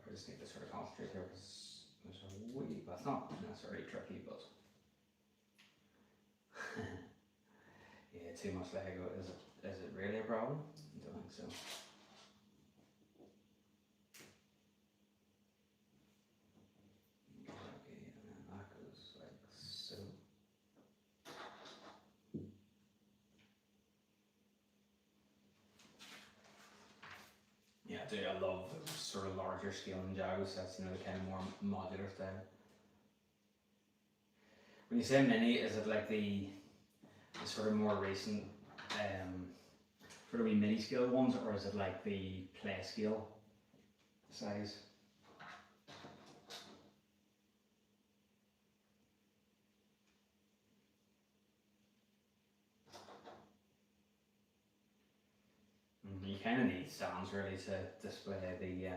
I just need to sort of concentrate here because there's a wee, that's not necessarily tricky, but yeah, too much Lego. Is it really a problem? I don't think so. Okay, and then that goes like so. Yeah, I love the sort of larger scale Ninjago sets, you know, the kind of more modular style. When you say mini, is it like the sort of more recent, sort of wee mini scale ones, or is it like the play scale size? You kind of need stands really to display the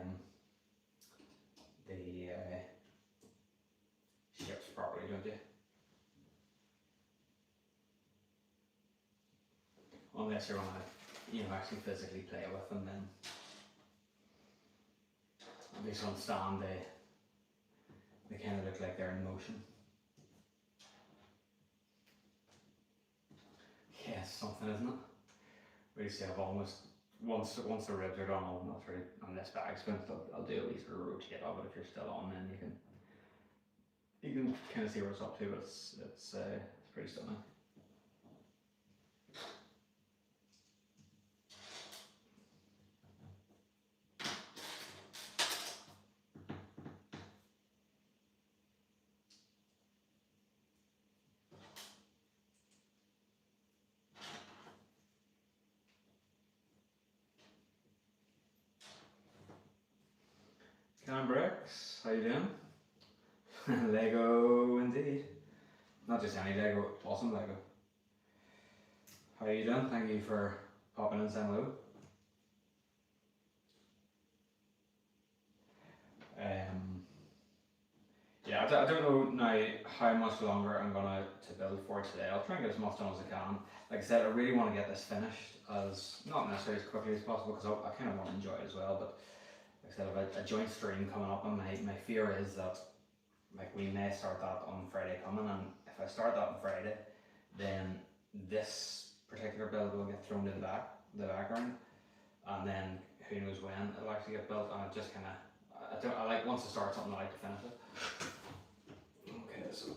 ships properly, don't you? Unless you want to, you know, actually physically play with them, then at least on stand they kind of look like they're in motion. Yeah, it's something, isn't it? We used to have almost once the ribs are done, I'll sort of, on this bag spin, I'll do a wee sort of rotate of it. If you're still on, then you can kind of see what it's up to. But it's pretty stunning. Cam Bricks, how you doing? Lego indeed. Not just any Lego, awesome Lego. How you doing? Thank you for popping in, saying hello. Yeah, I don't know now how much longer I'm gonna to build for today. I'll try and get as much done as I can. Like I said, I really want to get this finished as not necessarily as quickly as possible because I kind of want to enjoy it as well. But like I said, I have a joint stream coming up, and my fear is that like we may start that on Friday coming, and if I start that on Friday, then this particular build will get thrown to the background, and then who knows when it'll actually get built. And I just kind of I like once I start something, I like to finish it. Okay, so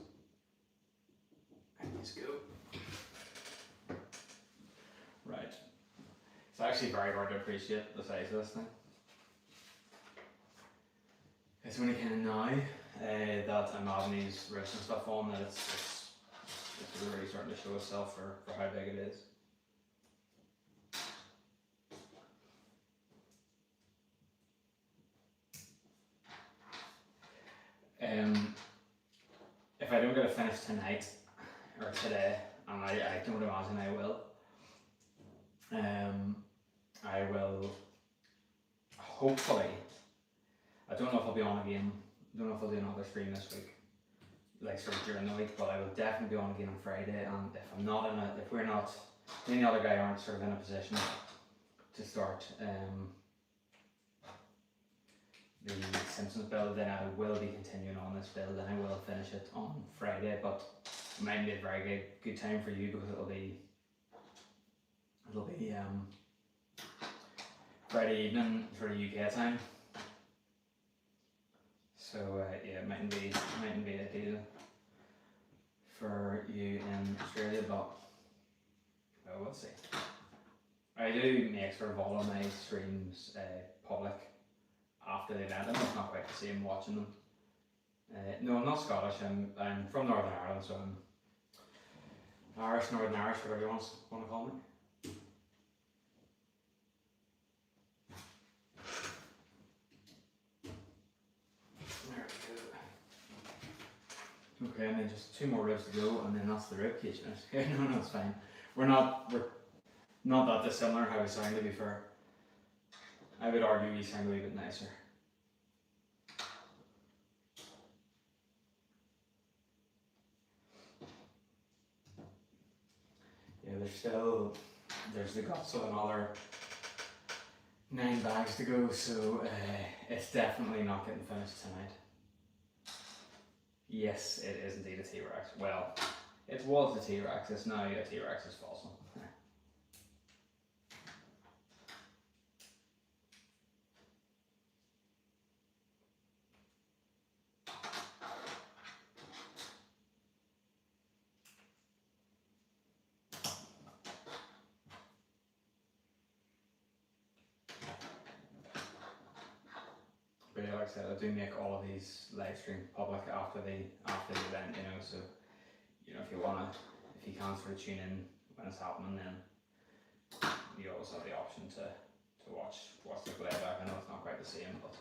let's go. Right, it's actually very hard to appreciate the size of this thing. It's only kind of now that I'm adding these ribs and stuff on that it's really starting to show itself for how big it is. If I don't get it finished tonight or today, and I don't imagine I will, I will hopefully, I don't know if I'll be on again, I don't know if I'll do another stream this week, like sort of during the week, but I will definitely be on again on Friday. And if I'm not if we're not, me and the other guy aren't sort of in a position to start the Simpsons build, then I will be continuing on this build, and I will finish it on Friday. But it might be a very good time for you because it'll be Friday evening for UK time. So yeah, it mightn't be ideal for you in Australia, but well, we'll see. I do make sort of all of my streams public after the event. I know it's not quite the same watching them. No, I'm not Scottish. I'm from Northern Ireland, so I'm Irish, Northern Irish, whatever you want to call me. There we go. Okay, and then just 2 more ribs to go, and then that's the rib cage finished. No, it's fine. We're not that dissimilar how we sound, to be fair. I would argue we sound a wee bit nicer. Yeah, there's the guts of another 9 bags to go, so it's definitely not getting finished tonight. Yes, it is indeed a T-Rex. Well, it was a T-Rex, it's now a T-Rex's fossil. But yeah, like I said, I do make all of these live streams public after the event, so if you can sort of tune in when it's happening, then you always have the option to watch the playback. I know it's not quite the same, but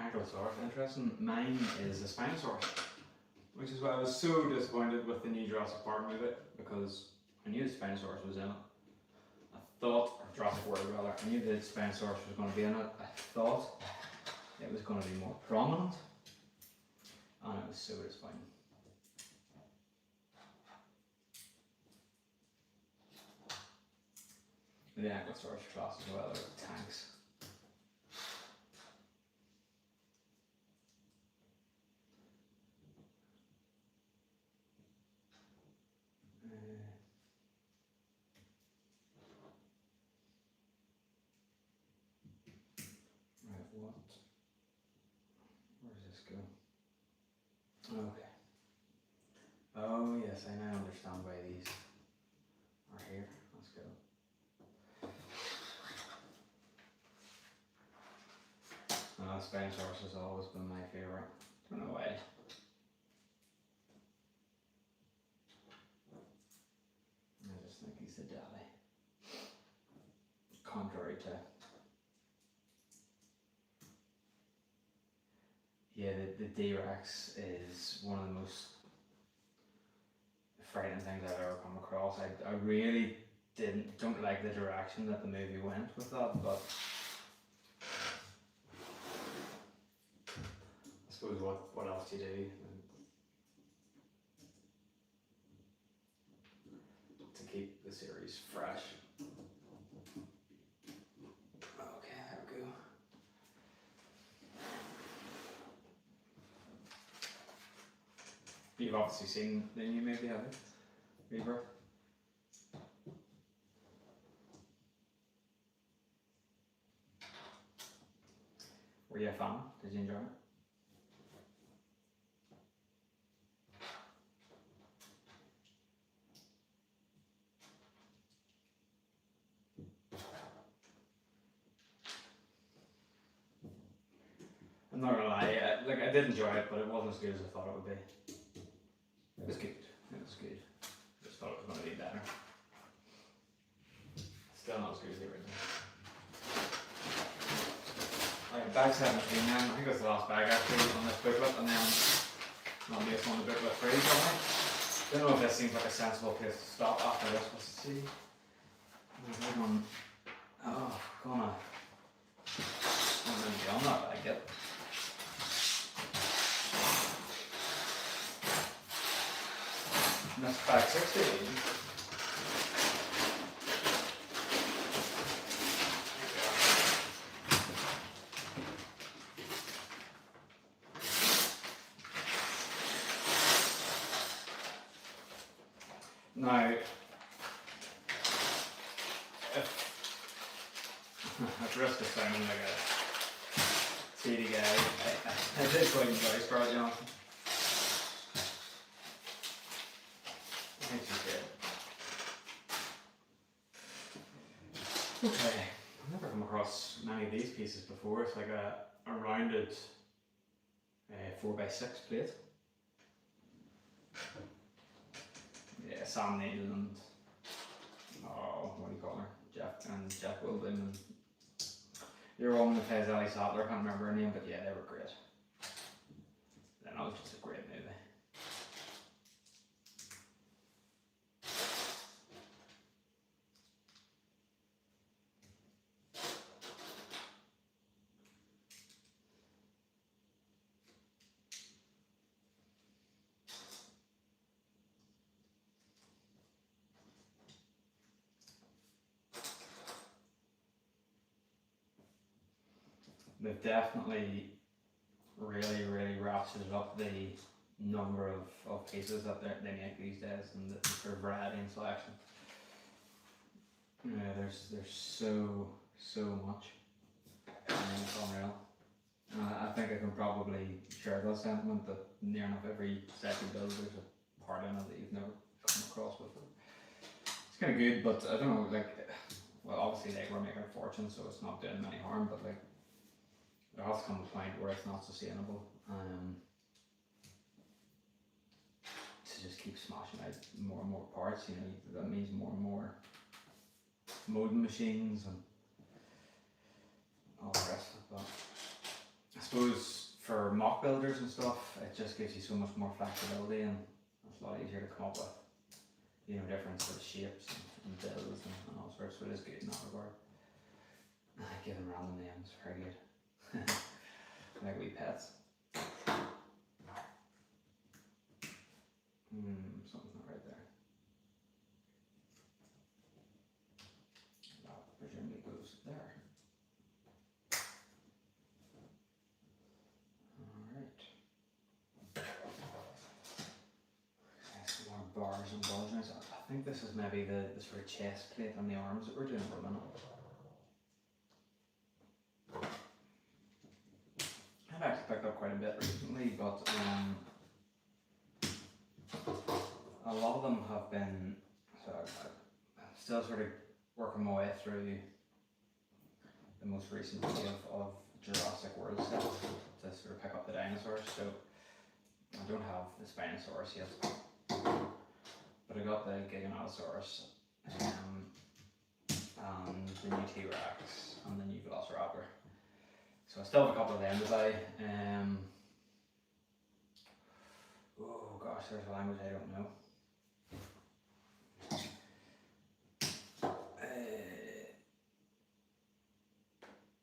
Ankylosaurus, interesting. Mine is a Spinosaurus, which is why I was so disappointed with the new Jurassic Park movie, because I knew the Spinosaurus was in it. Or Jurassic World rather, I knew the Spinosaurus was going to be in it. I thought it was going to be more prominent, and it was so disappointing. The Ankylosaurus class as well, are tanks. Let's go. Okay. Oh yes, I now understand why these are here. Let's go. Spinosaurus has always been my favourite. Don't know why. I just think he's the daddy. Contrary to, yeah, the D-Rex is one of the most frightening things I've ever come across. I really don't like the direction that the movie went with that, but I suppose what else do you do to keep the series fresh? Okay, there we go. You've obviously seen the new movie, have you? Rebirth? Were you a fan? Did you enjoy it? I'm not gonna lie, I did enjoy it, but it wasn't as good as I thought it would be. It was good. It was good. Just thought it was going to be better. Still not as good as the original. Alright, bag 17 then. I think that's the last bag actually on this booklet, and then not based on the booklet 3 probably. Don't know if this seems like a sensible place to stop after this. Let's see. Oh, gonna be on that bag yet. And that's bag 16. Now, at risk of sounding like a seedy guy, I did quite enjoy Scarlett Johansson. I think she's good. Okay, I've never come across many of these pieces before. It's like a rounded 4x6 plate. Yeah, Sam Neill and what do you call her? Jeff Goldblum and your woman that plays Ellie Sattler, I can't remember her name, but yeah, they were great. That was just a great movie. They've definitely really ratcheted up the number of pieces that they make these days, and their variety and selection. Yeah, there's so much. It's unreal. I think I can probably share that sentiment that near enough every set you build there's a part in it that you've never come across before. It's kind of good, but I don't know, well, obviously we're making a fortune, so it's not doing them any harm, but there has come a point where it's not sustainable to just keep smashing out more and more parts. That means more and more molding machines and all the rest of it. But I suppose for mock builders and stuff, it just gives you so much more flexibility, and it's a lot easier to come up with different sort of shapes and builds and all sorts. So it is good in that regard. Give them random names, very good. Like wee pets. Something's not right there. That presumably goes there. Alright. Some more bars and bulges. I think this is maybe the sort of chest plate on the arms that we're doing at the minute. I've actually picked up quite a bit recently, but a lot of them have been, so I'm still sort of working my way through the most recent wave of Jurassic World stuff to sort of pick up the dinosaurs. So I don't have the Spinosaurus yet, but I got the Giganotosaurus, and the new T-Rex and the new Velociraptor. So I still have a couple of them to buy. Oh gosh, there's a language I don't know.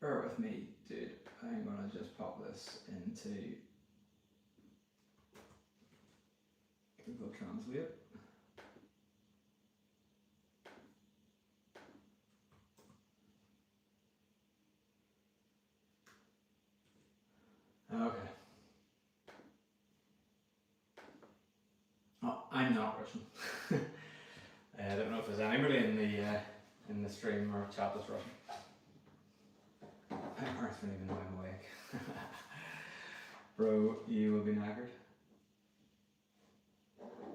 Bear with me, dude. I'm gonna just pop this into Google Translate. Okay. Oh, I'm not Russian. I don't know if there's anybody in the stream or chat that's Russian. My parents don't even know I'm awake. Bro, you will be knackered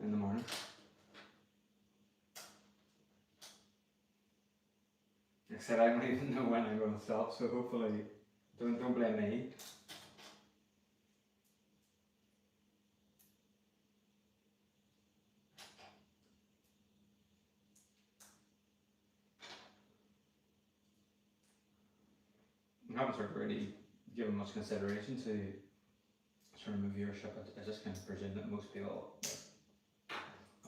in the morning. I said I don't even know when I'm going to stop, so hopefully don't blame me. I haven't sort of really given much consideration to sort of my viewership. I just kind of presume that most people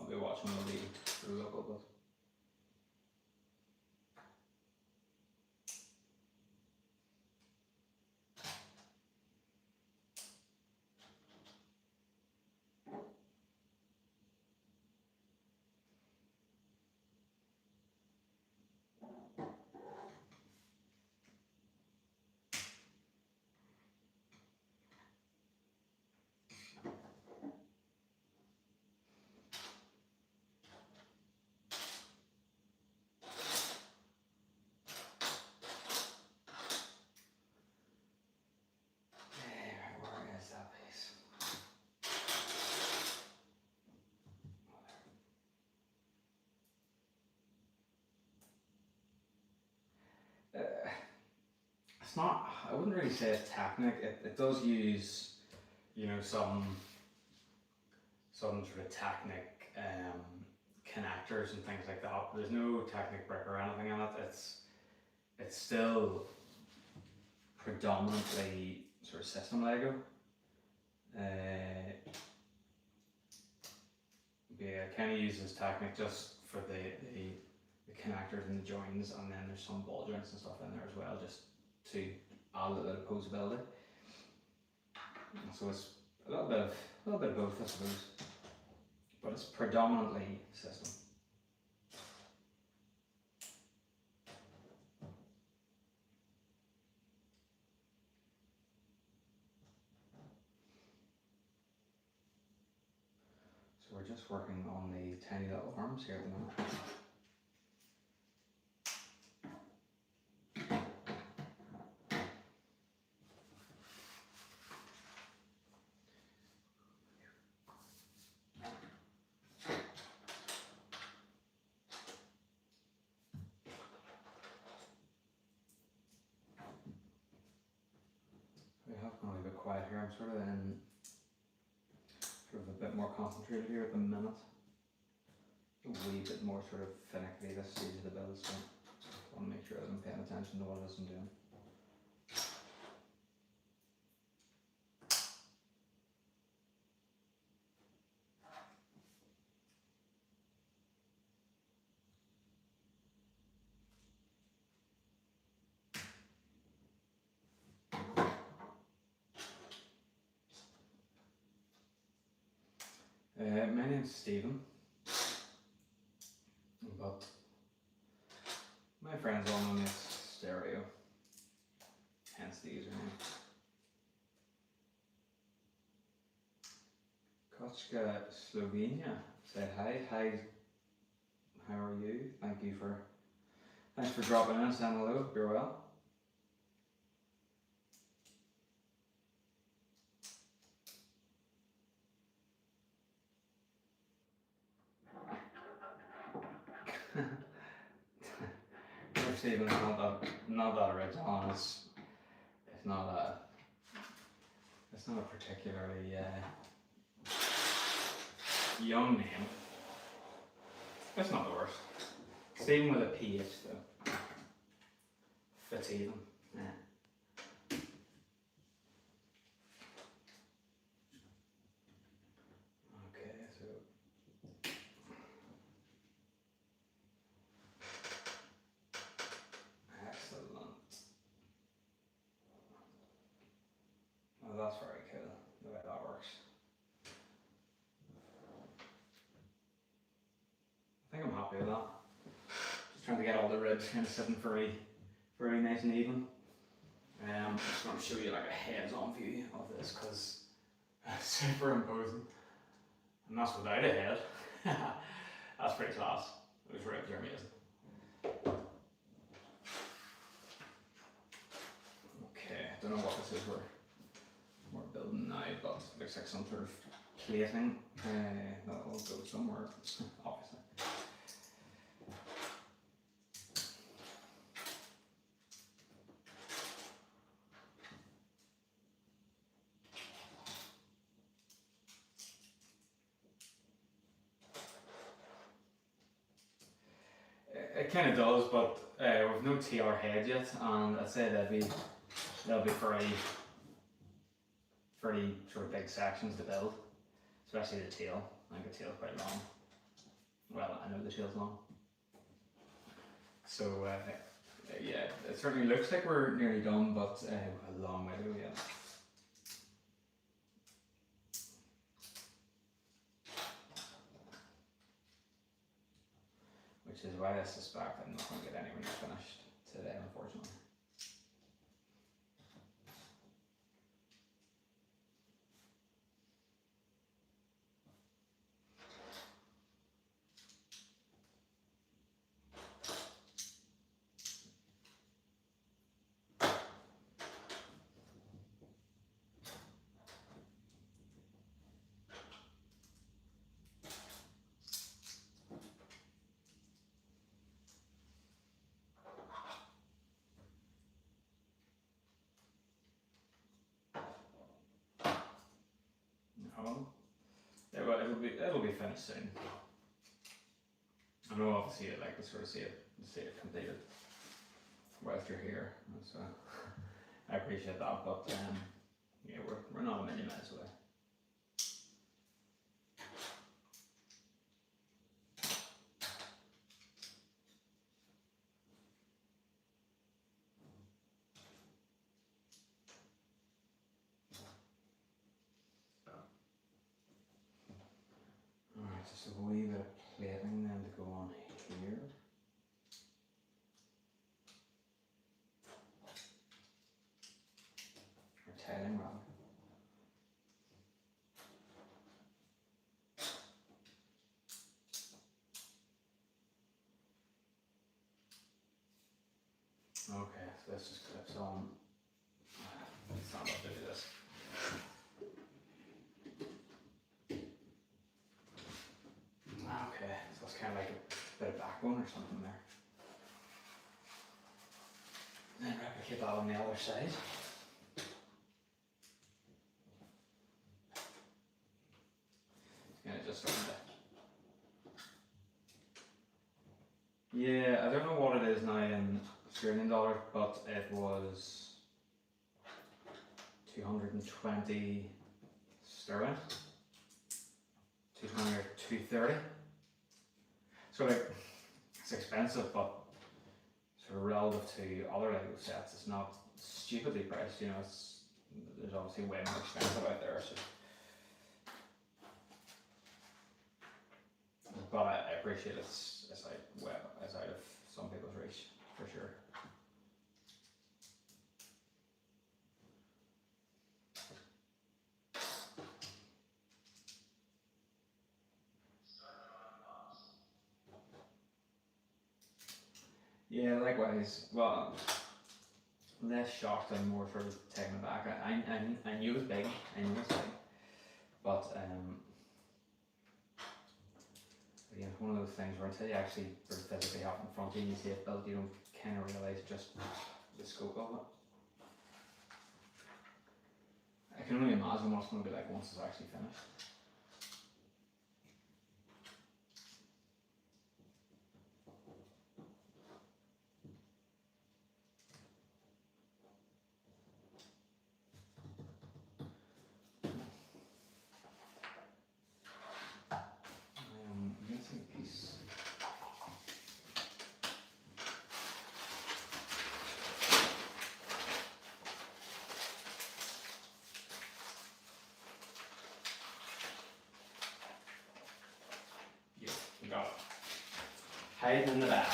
I'll be watching will be through local, but where is that piece? It's not, I wouldn't really say it's Technic. It does use, you know, some sort of Technic connectors and things like that. But there's no Technic brick or anything in it. It's still predominantly sort of system Lego. Yeah, it kind of uses Technic just for the connectors and the joins, and then there's some ball joints and stuff in there as well, just to add a little bit of posability. So it's a little bit of both, I suppose, but it's predominantly system. So we're just working on the tiny little arms here at the moment. We have gone a little bit quiet here. I'm sort of in sort of a bit more concentrated here at the minute. A wee bit more sort of finicky this stage of the build, so I want to make sure that I'm paying attention to what it is I'm doing. My name's Stephen, but my friends all know me as Stereo, hence the username. Kochka Slovenia said hi. How are you? Thanks for dropping in and saying hello. Hope you're well. Stephen's not that original, and it's not a particularly young name. It's not the worst. Stephen with a PH though. Fits even. Yeah. Okay, so excellent. Oh, that's very cool, the way that works. I think I'm happy with that. Just trying to get all the ribs kind of sitting very nice and even. I'm just going to show you like a heads-on view of this because it's super imposing. And that's without a head. That's pretty class. Those ribs are amazing. Okay, I don't know what this is we're building now, but it looks like some sort of plating that will go somewhere, obviously. It kind of does, but we've no TR head yet, and I'd say they'll be fairly sort of big sections to build, especially the tail. I think the tail's quite long. Well, I know the tail's long. So yeah, it certainly looks like we're nearly done, but a long way to go yet. Which is why I suspect I'm not going to get anywhere near finished today, unfortunately. No. Yeah, but it'll be finished soon. I know obviously you'd like to sort of see it completed whilst you're here. So I appreciate that, but yeah, we're not a million miles away. Alright, just a wee bit of plating then to go on here. Or tiling rather. Okay, so this just clips on. It's not enough to do this. Okay, so it's kind of like a bit of backbone or something there. And then replicate that on the other side. Kind of just starting to. Yeah, I don't know what it is now in Australian dollars, but it was 220 sterling. 230. So like, it's expensive, but sort of relative to other Lego sets, it's not stupidly priced. You know, there's obviously way more expensive out there. So. But I appreciate it's out of some people's reach for sure. Yeah, likewise. Well, less shocked and more sort of taken aback. I knew it was big. I knew it was big, but Again, it's one of those things where until you actually sort of physically have it in front of you and you see it built, you don't kind of realise just the scope of it. I can only imagine what it's going to be like once it's actually finished. Missing a piece. Yeah, we got it. Hiding in the bag.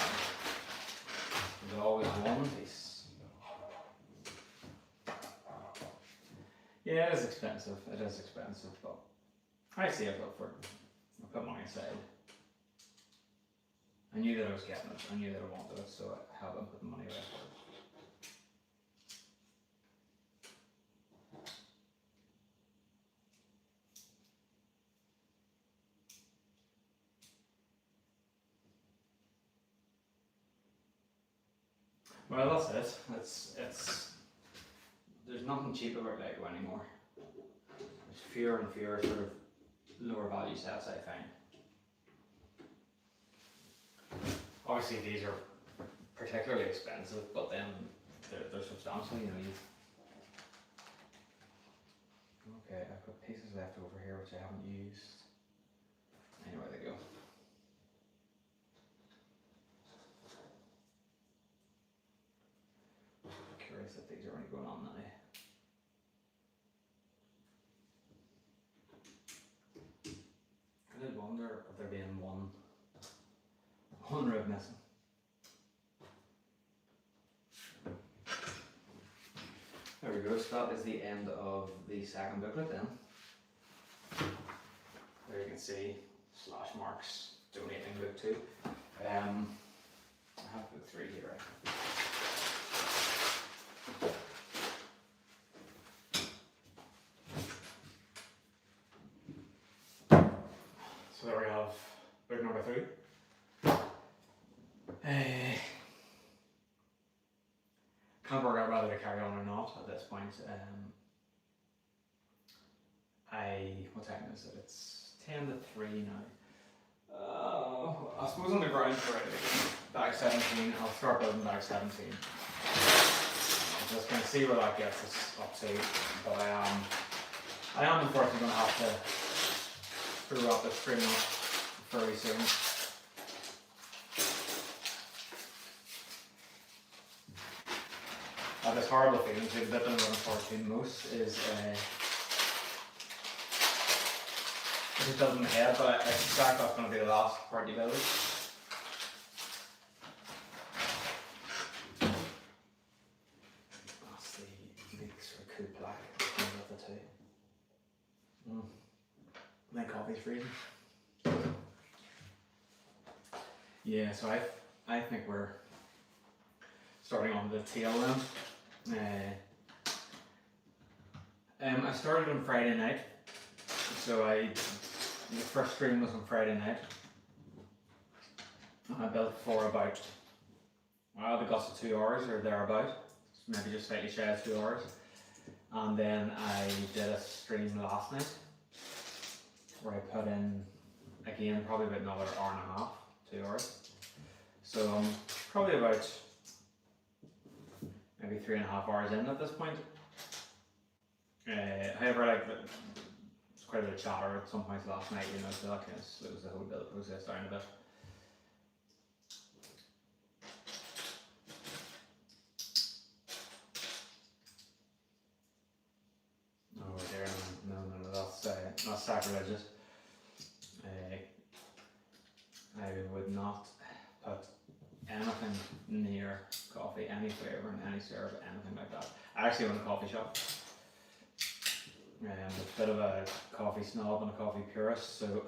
There's always one piece. Yeah, it is expensive. It is expensive, but I see it up for it. I put money aside. I knew that I was getting it. I knew that I wanted it, so I haven't put the money away for it. Well, that's it. It's there's nothing cheap about Lego anymore. There's fewer and fewer sort of lower value sets, I find. Obviously these are particularly expensive, but then they're substantial, you know. Okay, I've got pieces left over here which I haven't used. Anyway, they go. I'm curious if these are only going on now. I did wonder if there being one rib missing. There we go, so that is the end of the second booklet then. There you can see slash marks donating book 2. I have book 3 here. So there we have book number 3. Can't work out whether to carry on or not at this point. What time is it? It's 10 to 3 now. I suppose on the ground for bag 17, I'll start building bag 17. I'm just going to see where that gets us up to, but I am unfortunately going to have to wrap this stream up very soon. I have this horrible feeling, the bit that I'm running forward to most is it does in my head, but I suspect that's going to be the last part you build. That's the big sort of coupe black of the two. My coffee's freezing. Yeah, so I think we're starting on the tail then. I started on Friday night, so the first stream was on Friday night. I built for about, the guts of 2 hours or thereabout, maybe just slightly shy of 2 hours. And then I did a stream last night where I put in, again, probably about another hour and a half, 2 hours. So I'm probably about maybe 3.5 hours in at this point. However, it's quite a bit of chatter at some points last night, you know, so that kind of slows the whole build process down a bit. Oh dear, no, that's sacrilegious. I would not put anything near coffee, any flavour and any syrup, anything like that. I actually own a coffee shop. I'm a bit of a coffee snob and a coffee purist, so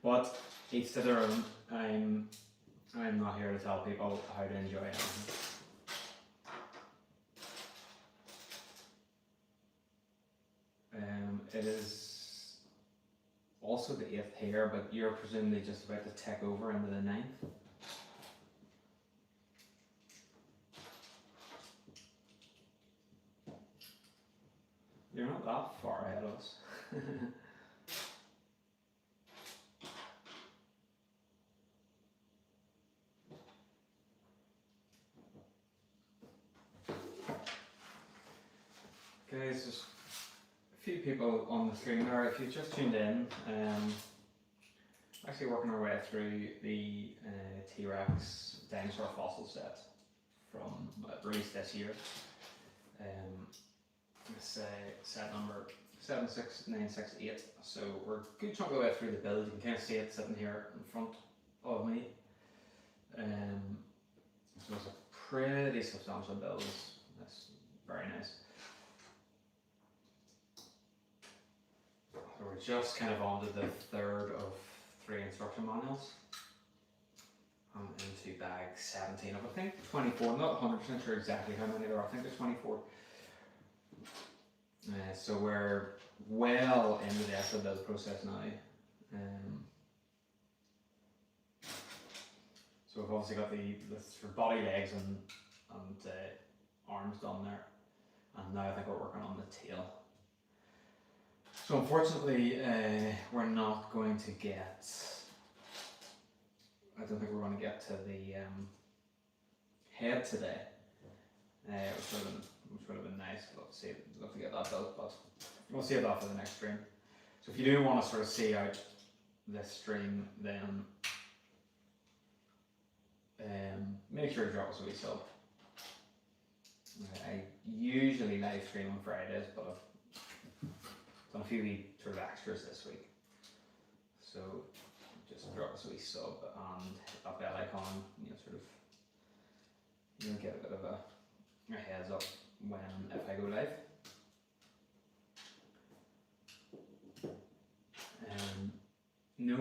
but each to their own. I'm not here to tell people how to enjoy anything. It is also the 8th here, but you're presumably just about to take over into the 9th. You're not that far ahead of us. Guys, there's a few people on the stream there. If you've just tuned in, actually working our way through the T-Rex dinosaur fossil set from released this year. It's set number 76968. So we're a good chunk of the way through the build. You can kind of see it sitting here in front of me. So it's a pretty substantial build. That's very nice. So we're just kind of onto the 3rd of 3 instruction manuals. I'm into bag 17 of, I think, 24. I'm not 100% sure exactly how many there are. I think there's 24. So we're well into the actual build process now. So we've obviously got the sort of body, legs, and arms done there, and now I think we're working on the tail. So unfortunately, we're not going to get. I don't think we're going to get to the head today, which would have been nice. Love to get that built, but we'll save that for the next stream. So if you do want to sort of see out this stream, then make sure to drop us a wee sub. I usually live stream on Fridays, but I've done a few wee sort of extras this week. So just drop us a wee sub and hit that bell icon, get a bit of a heads up if I go live. No,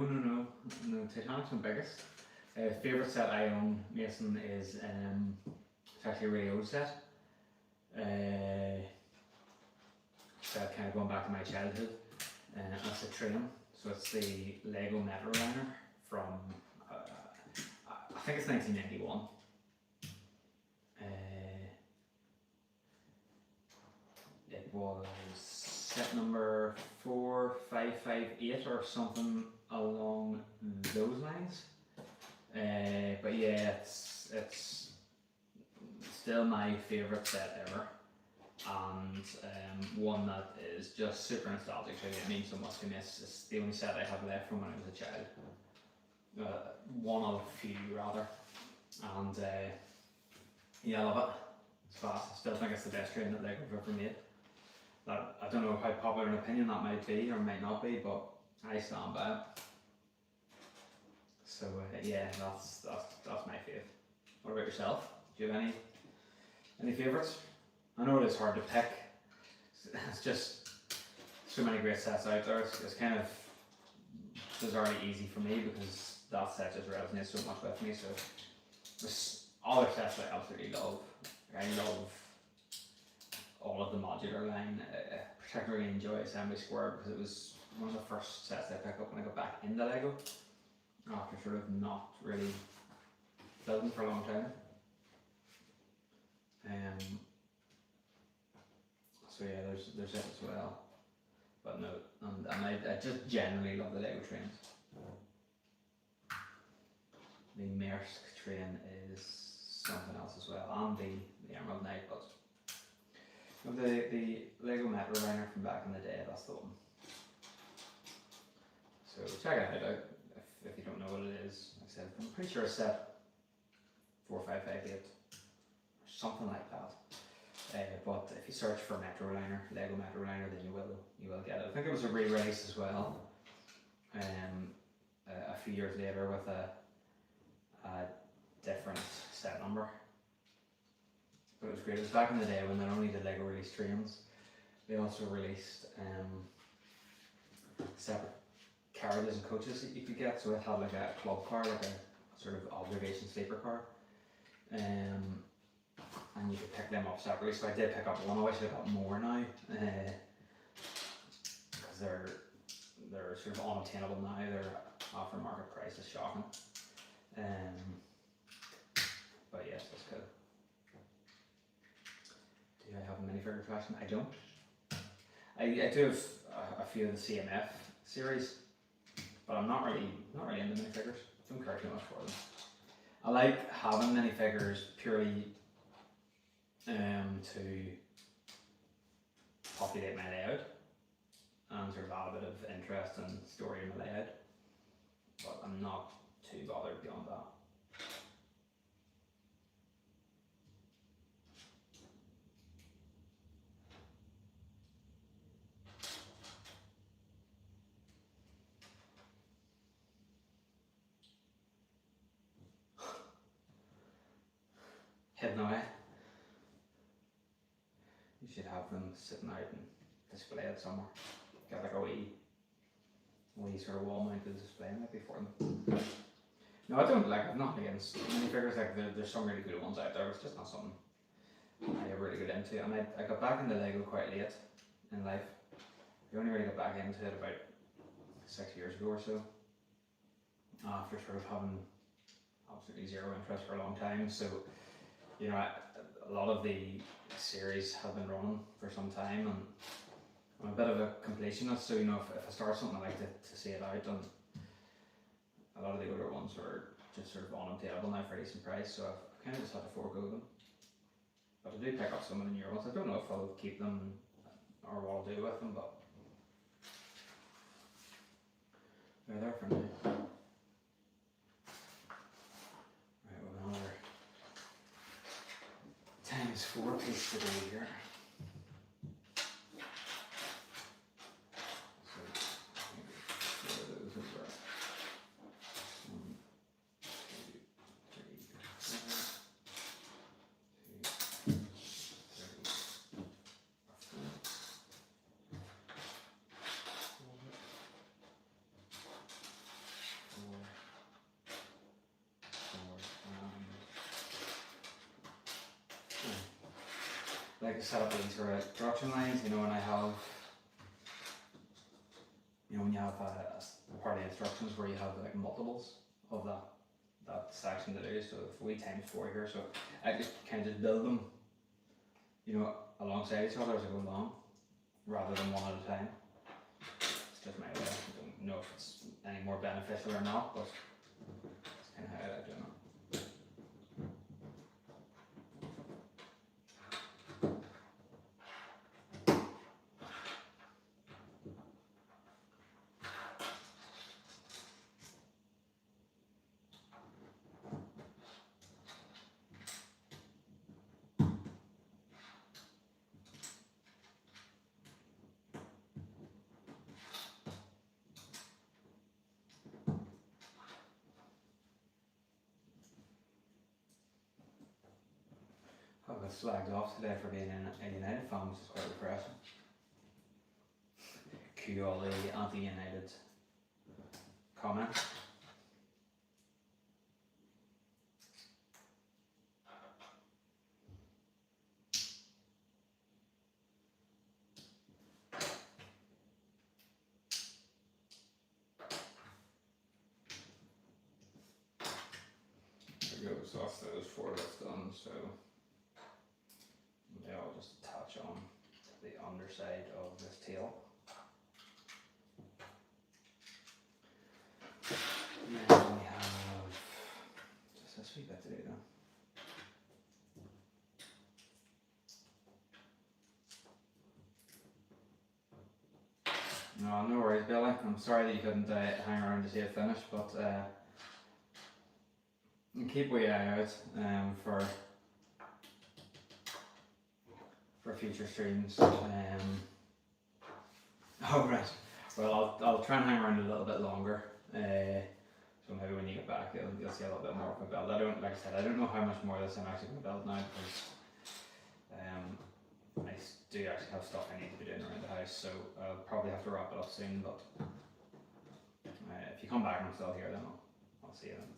Titanic's my biggest. Favourite set I own, Mason, is it's actually a really old set. Set kind of going back to my childhood. That's a train. So it's the Lego Metroliner from I think it's 1991. It was set number 4558 or something along those lines. But yeah, it's still my favourite set ever, and one that is just super nostalgic to me. It means so much to me. It's the only set I have left from when I was a child. One of a few rather, and yeah, I love it. It's fast. I still think it's the best train that Lego have ever made. That, I don't know how popular an opinion that might be or might not be, but I stand by it. So yeah, that's my fave. What about yourself? Do you have any favourites? I know it is hard to pick. It's just so many great sets out there. It's kind of bizarrely easy for me because that set just resonates so much with me. So there's other sets I absolutely love. I love all of the modular line. I particularly enjoy Assembly Square because it was one of the first sets I picked up when I got back into Lego after sort of not really building for a long time. So yeah, there's it as well. But no, and I just generally love the Lego trains. The Maersk train is something else as well, and the Emerald Knight, but the Lego Metroliner from back in the day, that's the one. So check it out if you don't know what it is. Like I said, I'm pretty sure it's set 4558 or something like that. But if you search for Metroliner, Lego Metroliner, then you will get it. I think it was a re-release as well, a few years later with a different set number. But it was great. It was back in the day when not only did Lego release trains, they also released separate carriages and coaches that you could get. So it had like a club car, like a sort of observation sleeper car. And you could pick them up separately. So I did pick up one. I wish I got more now, because they're sort of unattainable now. Their aftermarket price is shocking. But yes, that's cool. Do I have a minifigure collection? I don't. I do have a few of the CMF series, but I'm not really into minifigures. Don't care too much for them. I like having minifigures purely to populate my layout and sort of add a bit of interest and story in my layout, but I'm not too bothered beyond that. Hidden away. You should have them sitting out and displayed somewhere. Get like a wee sort of wall mounted display maybe for them. No, I don't like. I'm not against minifigures. Like there's some really good ones out there. It's just not something I ever really got into. And I got back into Lego quite late in life. I only really got back into it about 6 years ago or so. After sort of having absolutely zero interest for a long time. So, you know, a lot of the series have been running for some time, and I'm a bit of a completionist. So, you know, if I start something, I like to see it out, and a lot of the older ones are just sort of unobtainable now for a decent price. So I've kind of just had to forego them. But I do pick up some of the newer ones. I don't know if I'll keep them or what I'll do with them, but they're there for now. Right, we've another ×4 piece to do here. So, maybe 4 of those over. 1, 2, 3, 4, 2, 3, 4, 4, like to set up these sort of production lines, you know, when I have, you know, when you have a part of the instructions where you have like multiples of that section to do. So if we ×4 here, so I just kind of just build them, you know, alongside each other as I go along, rather than one at a time. It's just my way. I don't know if it's any more beneficial or not, but it's kind of how I like doing it. I got slagged off today for being a United fan, which is quite refreshing. Cue all the anti-United comments. There we go, so that's those 4 bits done, so they all just attach on to the underside of this tail. And then we have just this wee bit to do then. No, no worries, Billy. I'm sorry that you couldn't hang around to see it finish, but keep a eye out for future streams. Oh right. Well, I'll try and hang around a little bit longer. So maybe when you get back, you'll see a little bit more of my build. Like I said, I don't know how much more of this I'm actually going to build now, because I do actually have stuff I need to be doing around the house. So I'll probably have to wrap it up soon. But if you come back and I'm still here, then I'll see you then.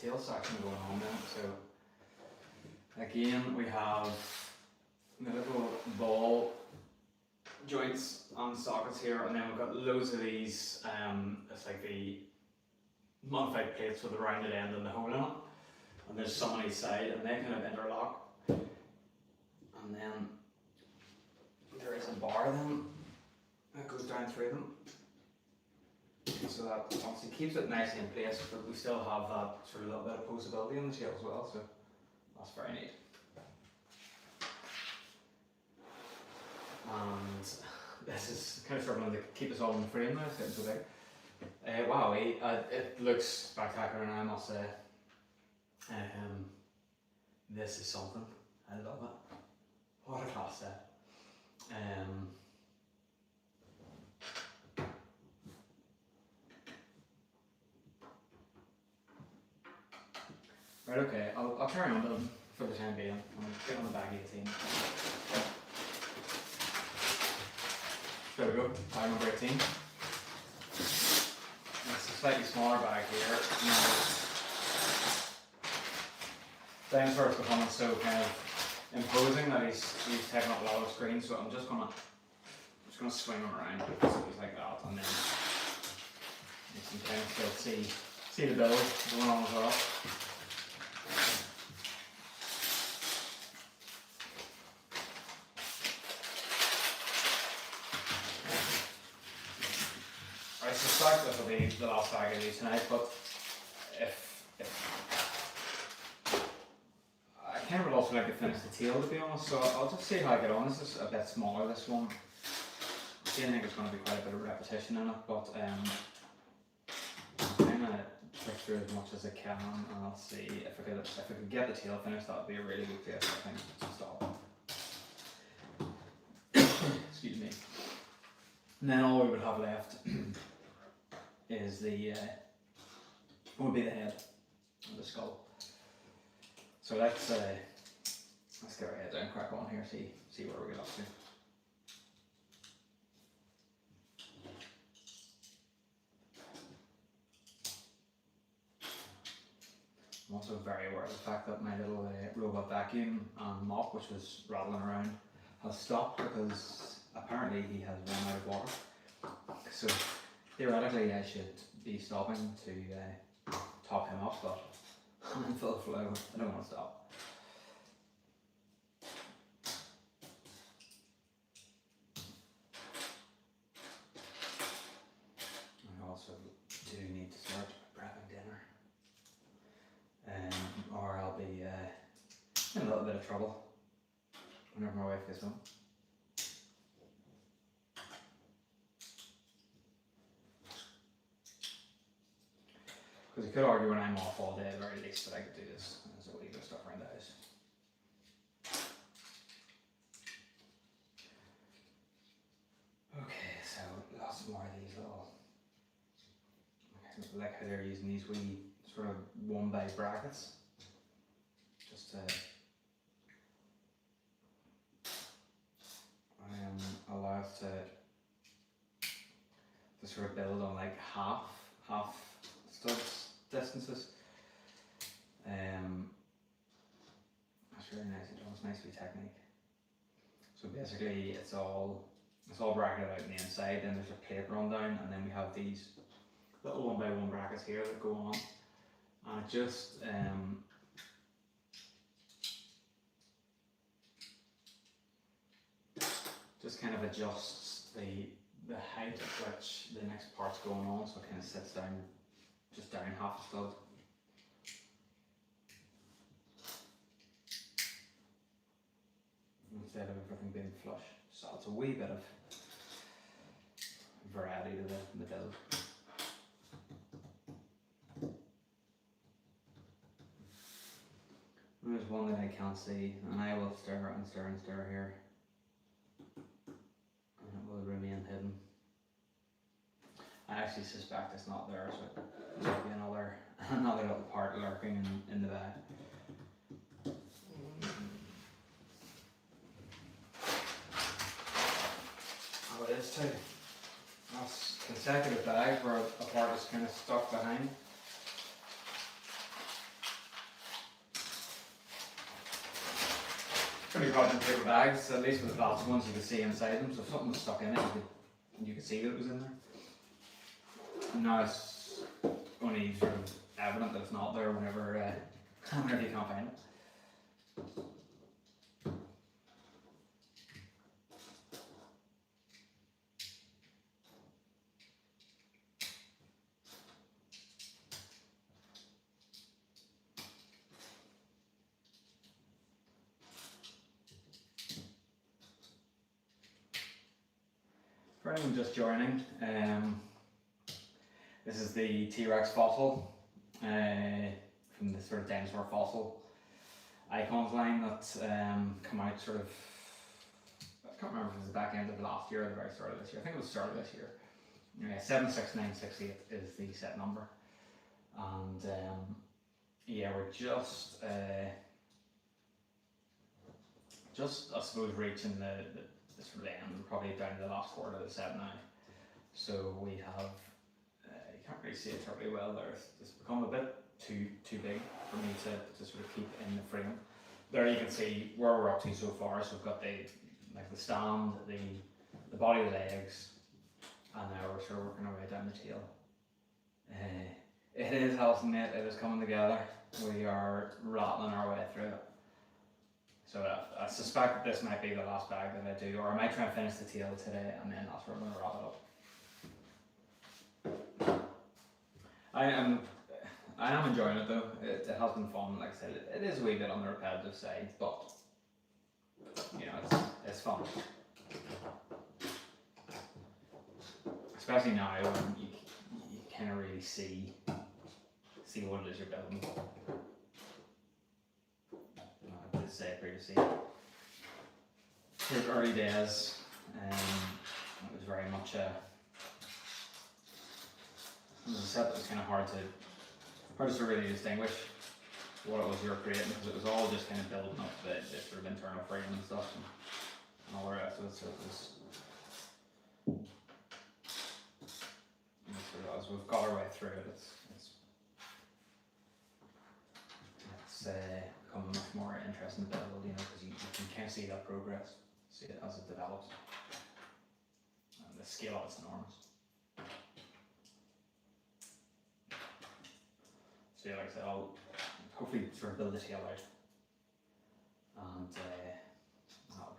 tail section going on then. So again, we have the little ball joints and sockets here, and then we've got loads of these, it's like the modified plates with the rounded end and the hole in it, and there's some on each side, and they kind of interlock, and then there is a bar then that goes down through them, so that obviously keeps it nicely in place, but we still have that sort of little bit of posability in the tail as well, so that's very neat. And this is kind of struggling to keep us all in the frame now, it's getting so big. Wow, it looks spectacular now, I must say. This is something, I love it. What a class set. Right, okay, I'll carry on building for the time being. I'm going to get on the bag 18. There we go, bag number 18. It's a slightly smaller bag here. Now, Dinosaur's becoming so kind of imposing that he's taking up a lot of screen, so I'm just gonna swing him around so he's like that, and then you can kind of still see the build going on as well. I suspect this will be the last bag I do tonight, but if I kind of would also like to finish the tail, to be honest, so I'll just see how I get on. This is a bit smaller, this one. I think there's going to be quite a bit of repetition in it, but I'm kind of push through as much as I can, and I'll see if I could get the tail finished. That would be a really good place, I think, to stop. Excuse me. And then all we would have left is would be the head of the skull. So let's get our head down, crack on here, see where we get up to. I'm also very aware of the fact that my little robot vacuum and mop, which was rattling around, has stopped because apparently he has run out of water. So theoretically I should be stopping to top him up, but I'm in full flow, I don't want to stop. I also do need to start prepping dinner, or I'll be in a little bit of trouble whenever my wife gets home. Because you could argue when I'm off all day, at the very least, that I could do this as a wee bit of stuff around the house. Okay, so lots more of these little, I like how they're using these wee sort of 1-by brackets, just to allow us to sort of build on like half studs distances. That's really nice. It's nice wee technique. So basically, it's all bracketed out on the inside. Then there's a plate run down, and then we have these little 1-by-1 brackets here that go on, and it just kind of adjusts the height at which the next part's going on, so it kind of sits down. Just down half a stud. Instead of everything being flush. So it's a wee bit of variety to the build. There's one that I can't see, and I will stir and stir and stir here, and it will remain hidden. I actually suspect it's not there, so there might be another little part lurking in the bag. Oh, it is too. That's consecutive bags where a part is kind of stuck behind. when you brought in paper bags, at least with the plastic ones, you could see inside them. So if something was stuck in it, you could see that it was in there. Now it's only sort of evident that it's not there whenever whenever you can't find it. For anyone just joining, this is the T-Rex fossil from the sort of dinosaur fossil icons line that come out sort of, I can't remember if it was the back end of last year or the very start of this year. I think it was the start of this year. 76968 is the set number, and yeah, we're just I suppose reaching the sort of end, probably down to the last quarter of the set now. So we have, you can't really see it terribly well there. It's become a bit too big for me to sort of keep in the frame. There you can see where we're up to so far. So we've got the stand, the body, the legs, and now we're sort of working our way down the tail. It is Alison, mate. It is coming together. We are rattling our way through it. So I suspect that this might be the last bag that I do, or I might try and finish the tail today, and then that's where I'm going to wrap it up. I am enjoying it though. It has been fun. Like I said, it is a wee bit on the repetitive side, but you know, it's fun. Especially now when you kind of really see what it is you're building. I did say previously, through early days, it was very much it was a set that was kind of hard to really distinguish what it was you were creating, because it was all just kind of building up the sort of internal frame and stuff and all the rest of it. So it was, as we've got our way through it, it's become a much more interesting build, you know, because you can kind of see that progress, see it as it develops, and the scale of it's enormous. So yeah, like I said, I'll hopefully sort of build the tail out, and that'll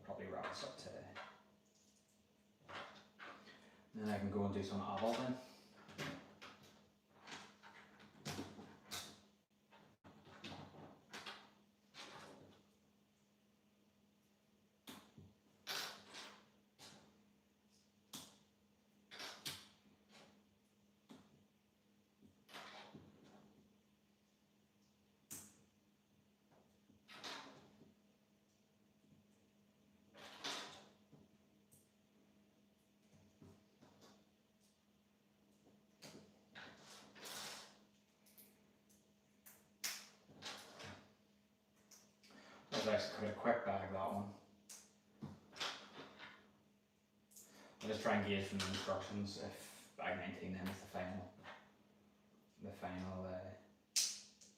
probably wrap us up today. And then I can go and do some oval then. That was actually quite a quick bag, that one. I'll just try and gauge from the instructions if bag 19 then is the final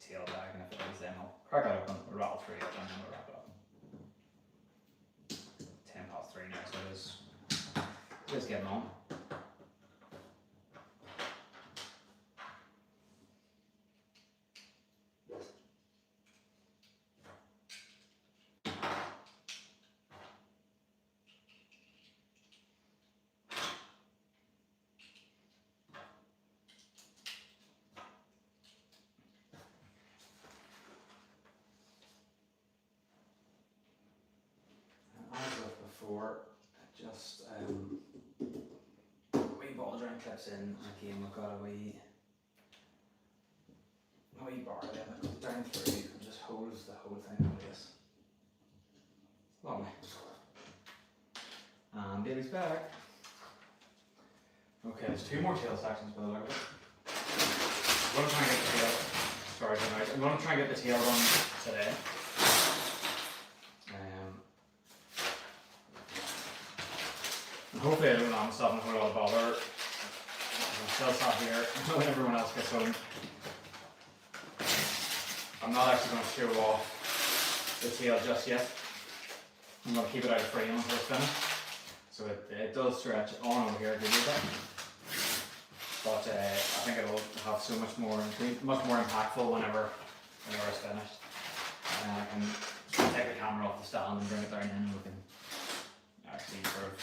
tail bag, and if it is, then I'll crack that open, we'll rattle through it, and then we'll wrap it up. 3:10 now, so it is getting on. Before, just wee ball joint clips in, and again we've got a wee bar there that goes down through and just holds the whole thing in place. Lovely. And baby's back. Okay, there's 2 more tail sections by the look of it. I'm going to try and get the tail. Sorry, I'm going to try and get the tail done today. Hopefully I don't have myself in a whole lot of bother. I'm still sat here when everyone else gets home. I'm not actually going to show off the tail just yet. I'm going to keep it out of frame until it's finished. So it does stretch on over here a little bit. But I think it'll have so much more impactful whenever it's finished. And I can take the camera off the stand and bring it down in, and we can actually sort of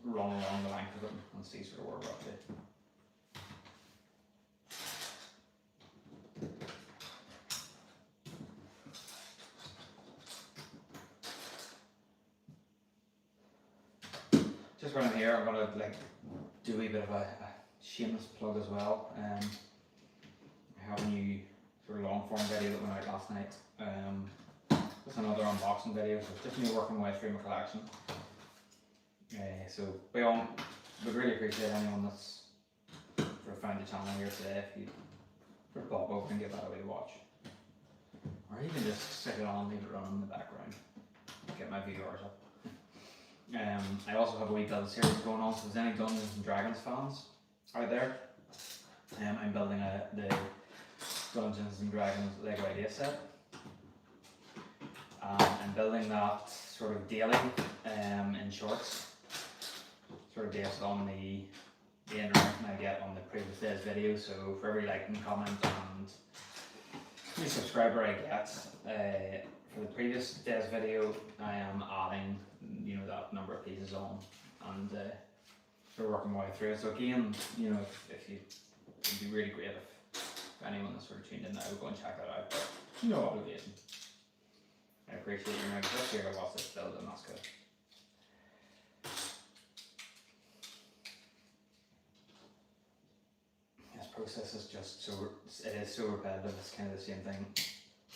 run along the length of it and see sort of where we're up to. Just running here, I'm going to do a wee bit of a shameless plug as well. I have a new sort of long form video that went out last night. It's another unboxing video, so it's just me working my way through my collection. So would really appreciate anyone that's sort of found the channel here today if you sort of pop over and give that a wee watch. Or even just stick it on, leave it running in the background, get my viewers up. I also have a wee build series going on, so if there's any Dungeons and Dragons fans out there, I'm building the Dungeons and Dragons Lego idea set. I'm building that sort of daily in shorts, sort of based on the interaction I get on the previous day's video. So for every like and comment and new subscriber I get for the previous day's video, I am adding that number of pieces on, and we're working my way through it. So again, if you, it'd be really great if anyone that's sort of tuned in now would go and check that out. But no obligation. I appreciate you now just here to watch this build, and that's good. This process is just it is so repetitive. It's kind of the same thing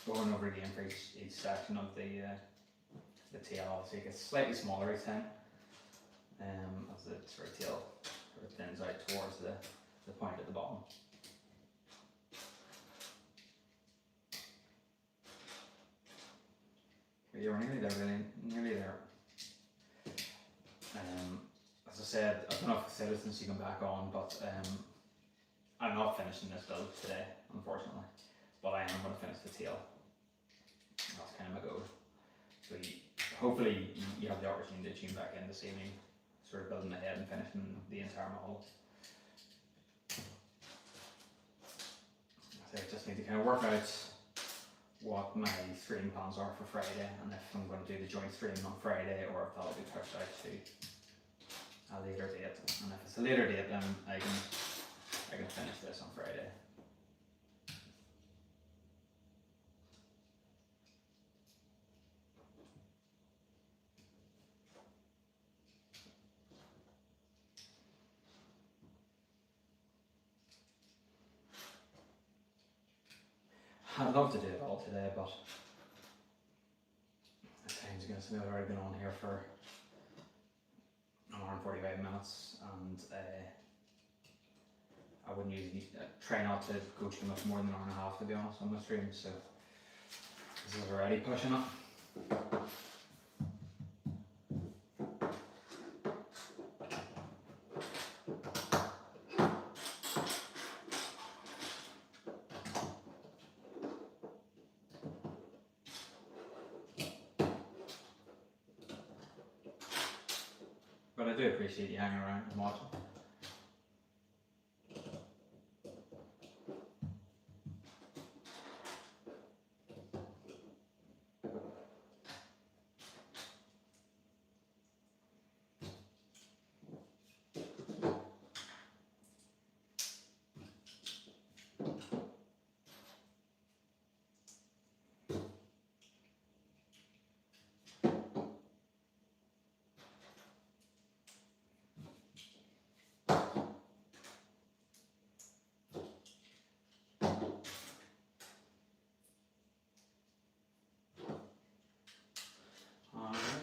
over and over again for each section of the tail. Obviously it gets slightly smaller each time as the sort of tail sort of thins out towards the point at the bottom. But you're nearly there, really, nearly there. As I said, I don't know if I said it since you come back on, but I'm not finishing this build today, unfortunately, but I am going to finish the tail. That's kind of my goal. So hopefully you have the opportunity to tune back in this evening, sort of building the head and finishing the entire model. So I just need to kind of work out what my stream plans are for Friday, and if I'm going to do the joint stream on Friday or if that'll be pushed out to a later date. And if it's a later date, then I can finish this on Friday. I'd love to do it all today, but the time's against me. I've already been on here for an hour and 45 minutes, and I wouldn't usually try not to go too much more than an hour and a half, to be honest, on my stream, so this is already pushing it. But I do appreciate you hanging around and watching.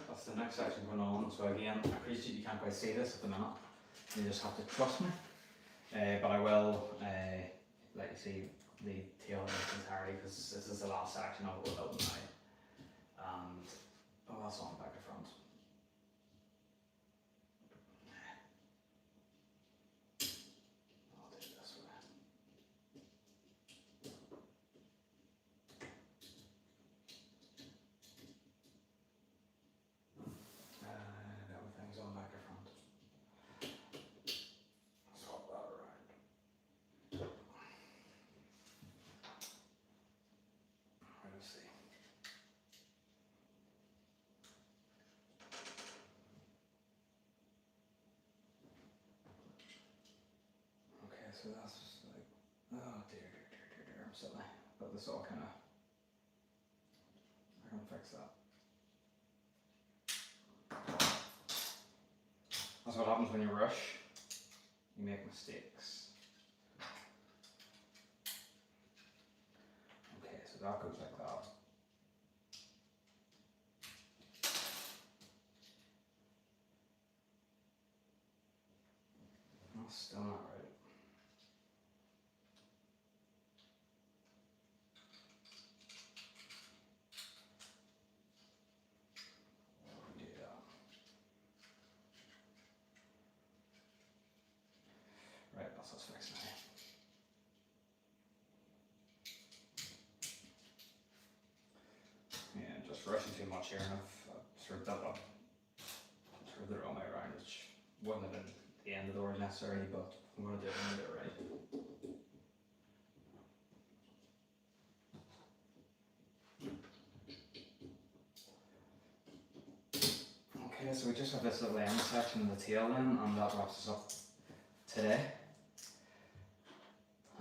That's the next section going on. So again, I appreciate you can't quite see this at the minute. You just have to trust me. But I will let you see the tail in its entirety, because this is the last section of what we're building now. And that's on back to front. I'll do it this way. so that's like, oh dear, I'm silly. But this all kind of, I can fix that. That's what happens when you rush. You make mistakes. Okay, so that goes like that. That's still not right. Right, that's what's fixed now. Yeah, just rushing too much here, and I've sort of done up sort of the wrong way around, which wouldn't have been the end of the world necessarily, but I'm going to do it right. Okay, so we just have this little end section of the tail then, and that wraps us up today.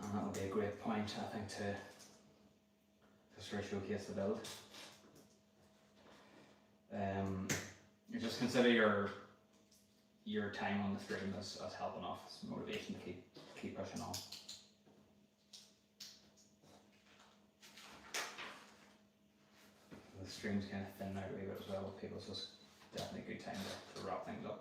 And that will be a great point, I think, to sort of showcase the build. You just consider your time on the stream as helping off, as motivation to keep pushing on. The stream's kind of thin out a wee bit as well with people, so it's definitely a good time to wrap things up.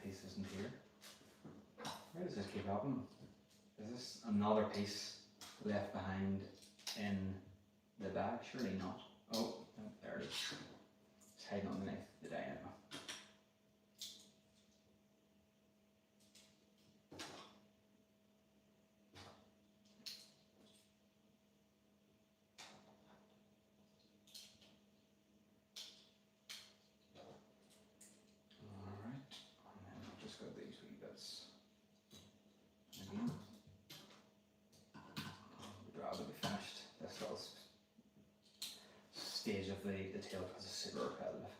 Piece isn't here. Why does this keep happening? Is this another piece left behind in the bag? Surely not. Oh, there it is. It's hiding underneath the dynamo. Stage of the tail because it's super repetitive.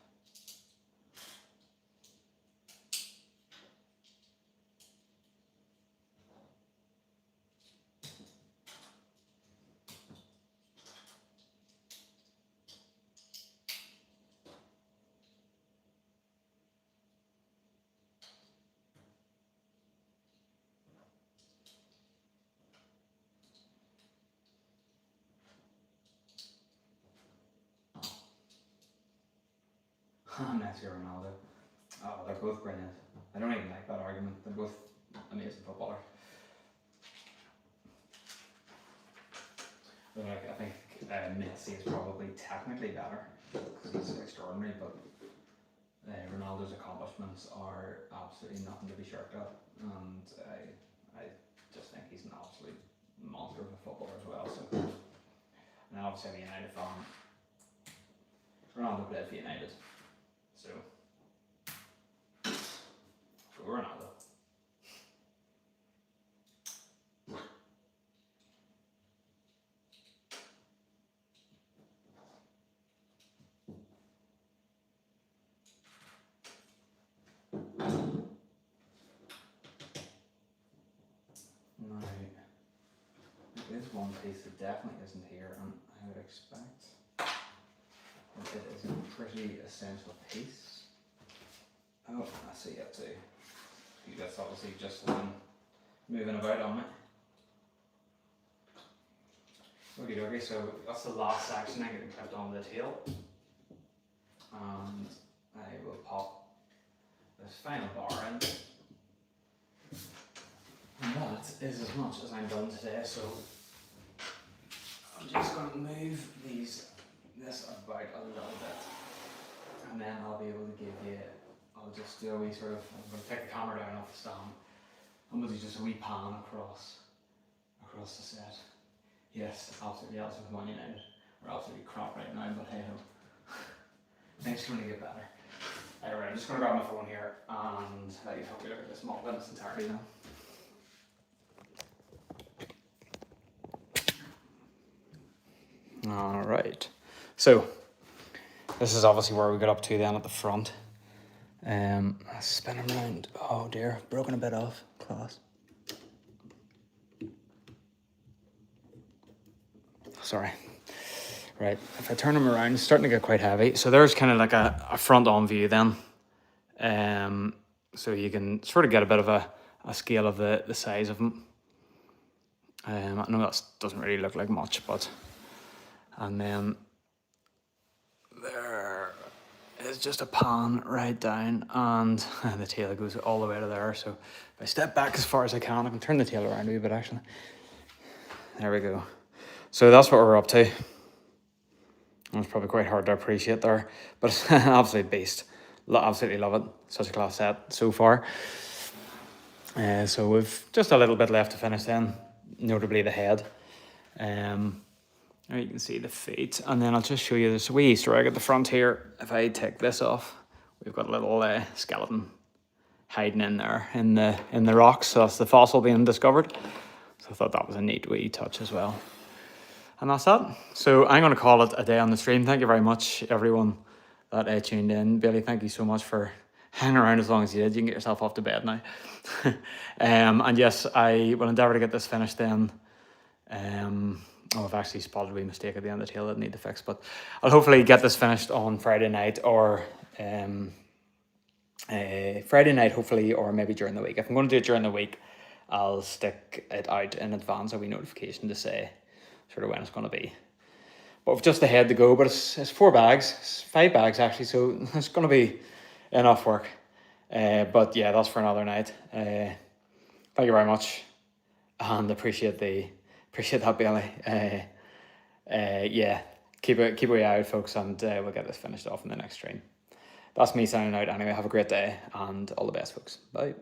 Messi or Ronaldo. Oh, they're both brilliant. I don't even like that argument. They're both amazing footballers. But like, I think Messi is probably technically better because he's extraordinary, but Ronaldo's accomplishments are absolutely nothing to be shirked at, and I just think he's an absolute monster of a footballer as well. So, and obviously I'm a United fan. Ronaldo played for United. So, go Ronaldo. Now, there is one piece that definitely isn't here, and I would expect that it is a pretty essential piece. Oh, I see it too. That's obviously just moving about on me. Okay, so that's the last section I get clipped on the tail. And I will pop this final bar in. And that is as much as I'm done today, so I'm just going to move this about a little bit, and then I'll be able to give you a I'll just do a wee sort of, I'm going to take the camera down off the stand and we'll do just a wee pan across the set. Yes, absolutely awesome from Man United. We're absolutely crap right now, but hey ho. Things are going to get better. Alright, I'm just going to grab my phone here and let you help me look at this mock in its entirety now. Alright, so this is obviously where we got up to then at the front. Spin them around. Oh dear, broken a bit off. Class. Sorry. Right, if I turn them around, it's starting to get quite heavy. So there's kind of like a front-on view then. So you can sort of get a bit of a scale of the size of them. I know that doesn't really look like much, but... And then there is just a pan right down, and the tail goes all the way to there. So if I step back as far as I can turn the tail around a wee bit actually. There we go. So that's what we're up to. It's probably quite hard to appreciate there, but it's an absolute beast. Absolutely love it. Such a class set so far. So we've just a little bit left to finish then, notably the head. There you can see the feet, and then I'll just show you this wee Easter egg at the front here. If I take this off, we've got a little skeleton hiding in there in the rocks. So that's the fossil being discovered. So I thought that was a neat wee touch as well. And that's that. So I'm going to call it a day on the stream. Thank you very much, everyone that tuned in. Billy, thank you so much for hanging around as long as you did. You can get yourself off to bed now. And yes, I will endeavour to get this finished then. I've actually spotted a wee mistake at the end of the tail that I need to fix, but I'll hopefully get this finished on Friday night or Friday night hopefully, or maybe during the week. If I'm going to do it during the week, I'll stick it out in advance, a wee notification to say sort of when it's going to be. But with just the head to go, but it's 4 bags, it's 5 bags actually, so it's going to be enough work. But yeah, that's for another night. Thank you very much, and appreciate that, Billy. Yeah, keep an eye out, folks, and we'll get this finished off in the next stream. That's me signing out anyway. Have a great day and all the best, folks. Bye.